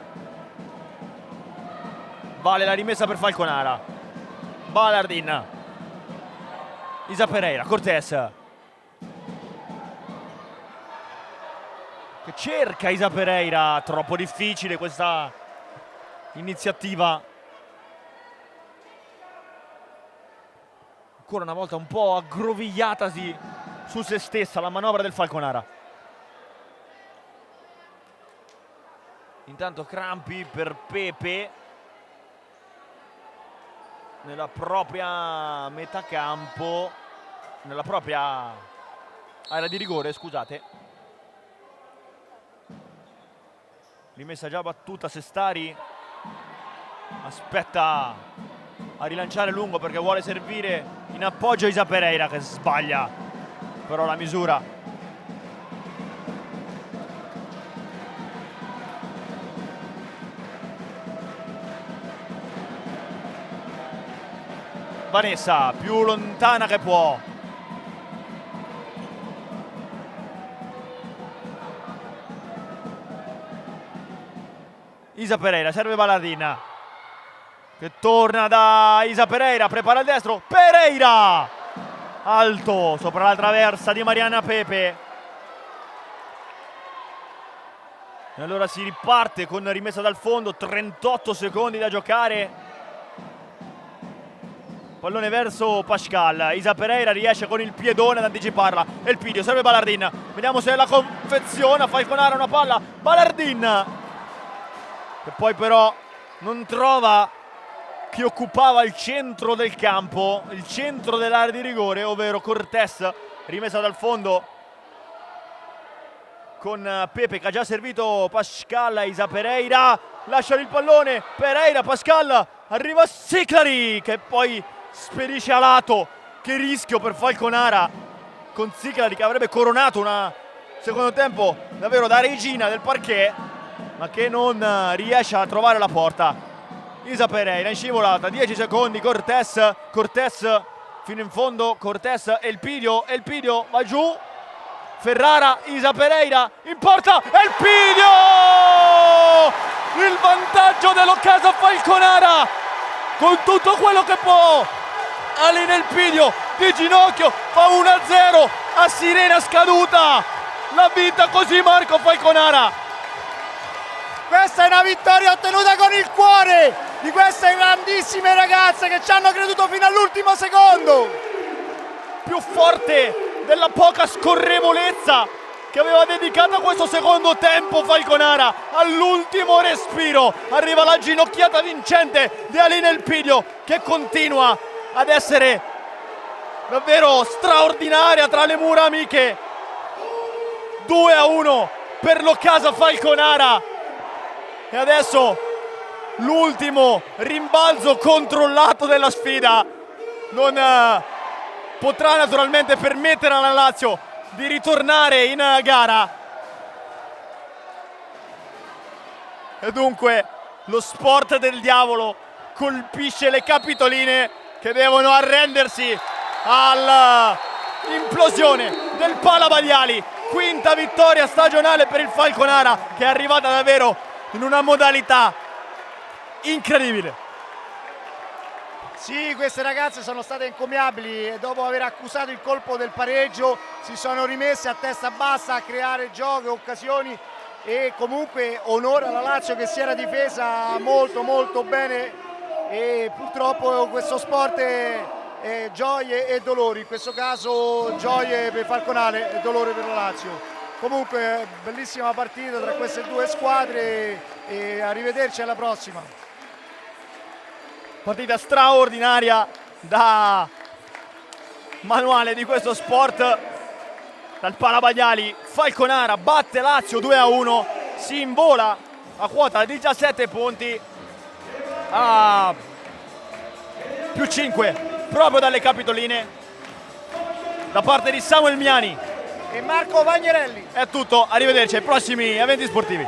vale la rimessa per Falconara. Balardin. Isa Pereira. Cortés che cerca Isa Pereira. Troppo difficile questa iniziativa. Ancora una volta un po' aggrovigliatasi su se stessa la manovra del Falconara. Intanto crampi per Pepe nella propria metà campo, nella propria area di rigore, scusate. Rimessa già battuta, Sestari aspetta a rilanciare lungo perché vuole servire in appoggio a Isa Pereira, che sbaglia però la misura. Vanessa più lontana che può. Isa Pereira, serve Balardin, che torna da Isa Pereira, prepara il destro, Pereira alto sopra la traversa di Mariana Pepe. E allora si riparte con rimessa dal fondo, 38 secondi da giocare. Pallone verso Pascal, Isa Pereira riesce con il piedone ad anticiparla. Elpidio, serve Balardin, vediamo se la confeziona. Falconara una palla, Balardin, che poi però non trova chi occupava il centro del campo, il centro dell'area di rigore, ovvero Cortés. Rimessa dal fondo con Pepe che ha già servito Pascal a Isa Pereira. Lascia il pallone, Pereira, Pascal, arriva Siclari che poi spedisce a lato. Che rischio per Falconara con Siclari, che avrebbe coronato una secondo tempo davvero da regina del parquet, ma che non riesce a trovare la porta. Isa Pereira in scivolata, 10 secondi, Cortés fino in fondo, Cortés, Elpidio va giù, Ferrara, Isa Pereira in porta, Elpidio! Il vantaggio dell'Occasa Falconara con tutto quello che può. Alin Elpidio di ginocchio fa 1-0 a sirena scaduta, la vinta così Marco Falconara. Questa è una vittoria ottenuta con il cuore di queste grandissime ragazze che ci hanno creduto fino all'ultimo secondo. Più forte della poca scorrevolezza che aveva dedicato a questo secondo tempo Falconara, all'ultimo respiro arriva la ginocchiata vincente di Alin Elpidio, che continua ad essere davvero straordinaria tra le mura amiche. 2-1 per l'Occasa Falconara, e adesso l'ultimo rimbalzo controllato della sfida non potrà naturalmente permettere alla Lazio di ritornare in gara, e dunque lo sport del diavolo colpisce le capitoline che devono arrendersi all'implosione del Pala Badiali. Quinta vittoria stagionale per il Falconara, che è arrivata davvero in una modalità incredibile. Sì, queste ragazze sono state encomiabili e dopo aver accusato il colpo del pareggio si sono rimesse a testa bassa a creare giochi, occasioni, e comunque onore alla Lazio che si era difesa molto molto bene, e purtroppo questo sport è gioie e dolori, in questo caso gioie per Falconara e dolore per la Lazio. Comunque bellissima partita tra queste due squadre e arrivederci alla prossima. Partita straordinaria da manuale di questo sport dal Pala Badiali. Falconara batte Lazio 2-1, si invola a quota 17 punti a più 5 proprio dalle capitoline da parte di Samuel Miani e Marco Vagnerelli. È tutto, arrivederci ai prossimi eventi sportivi.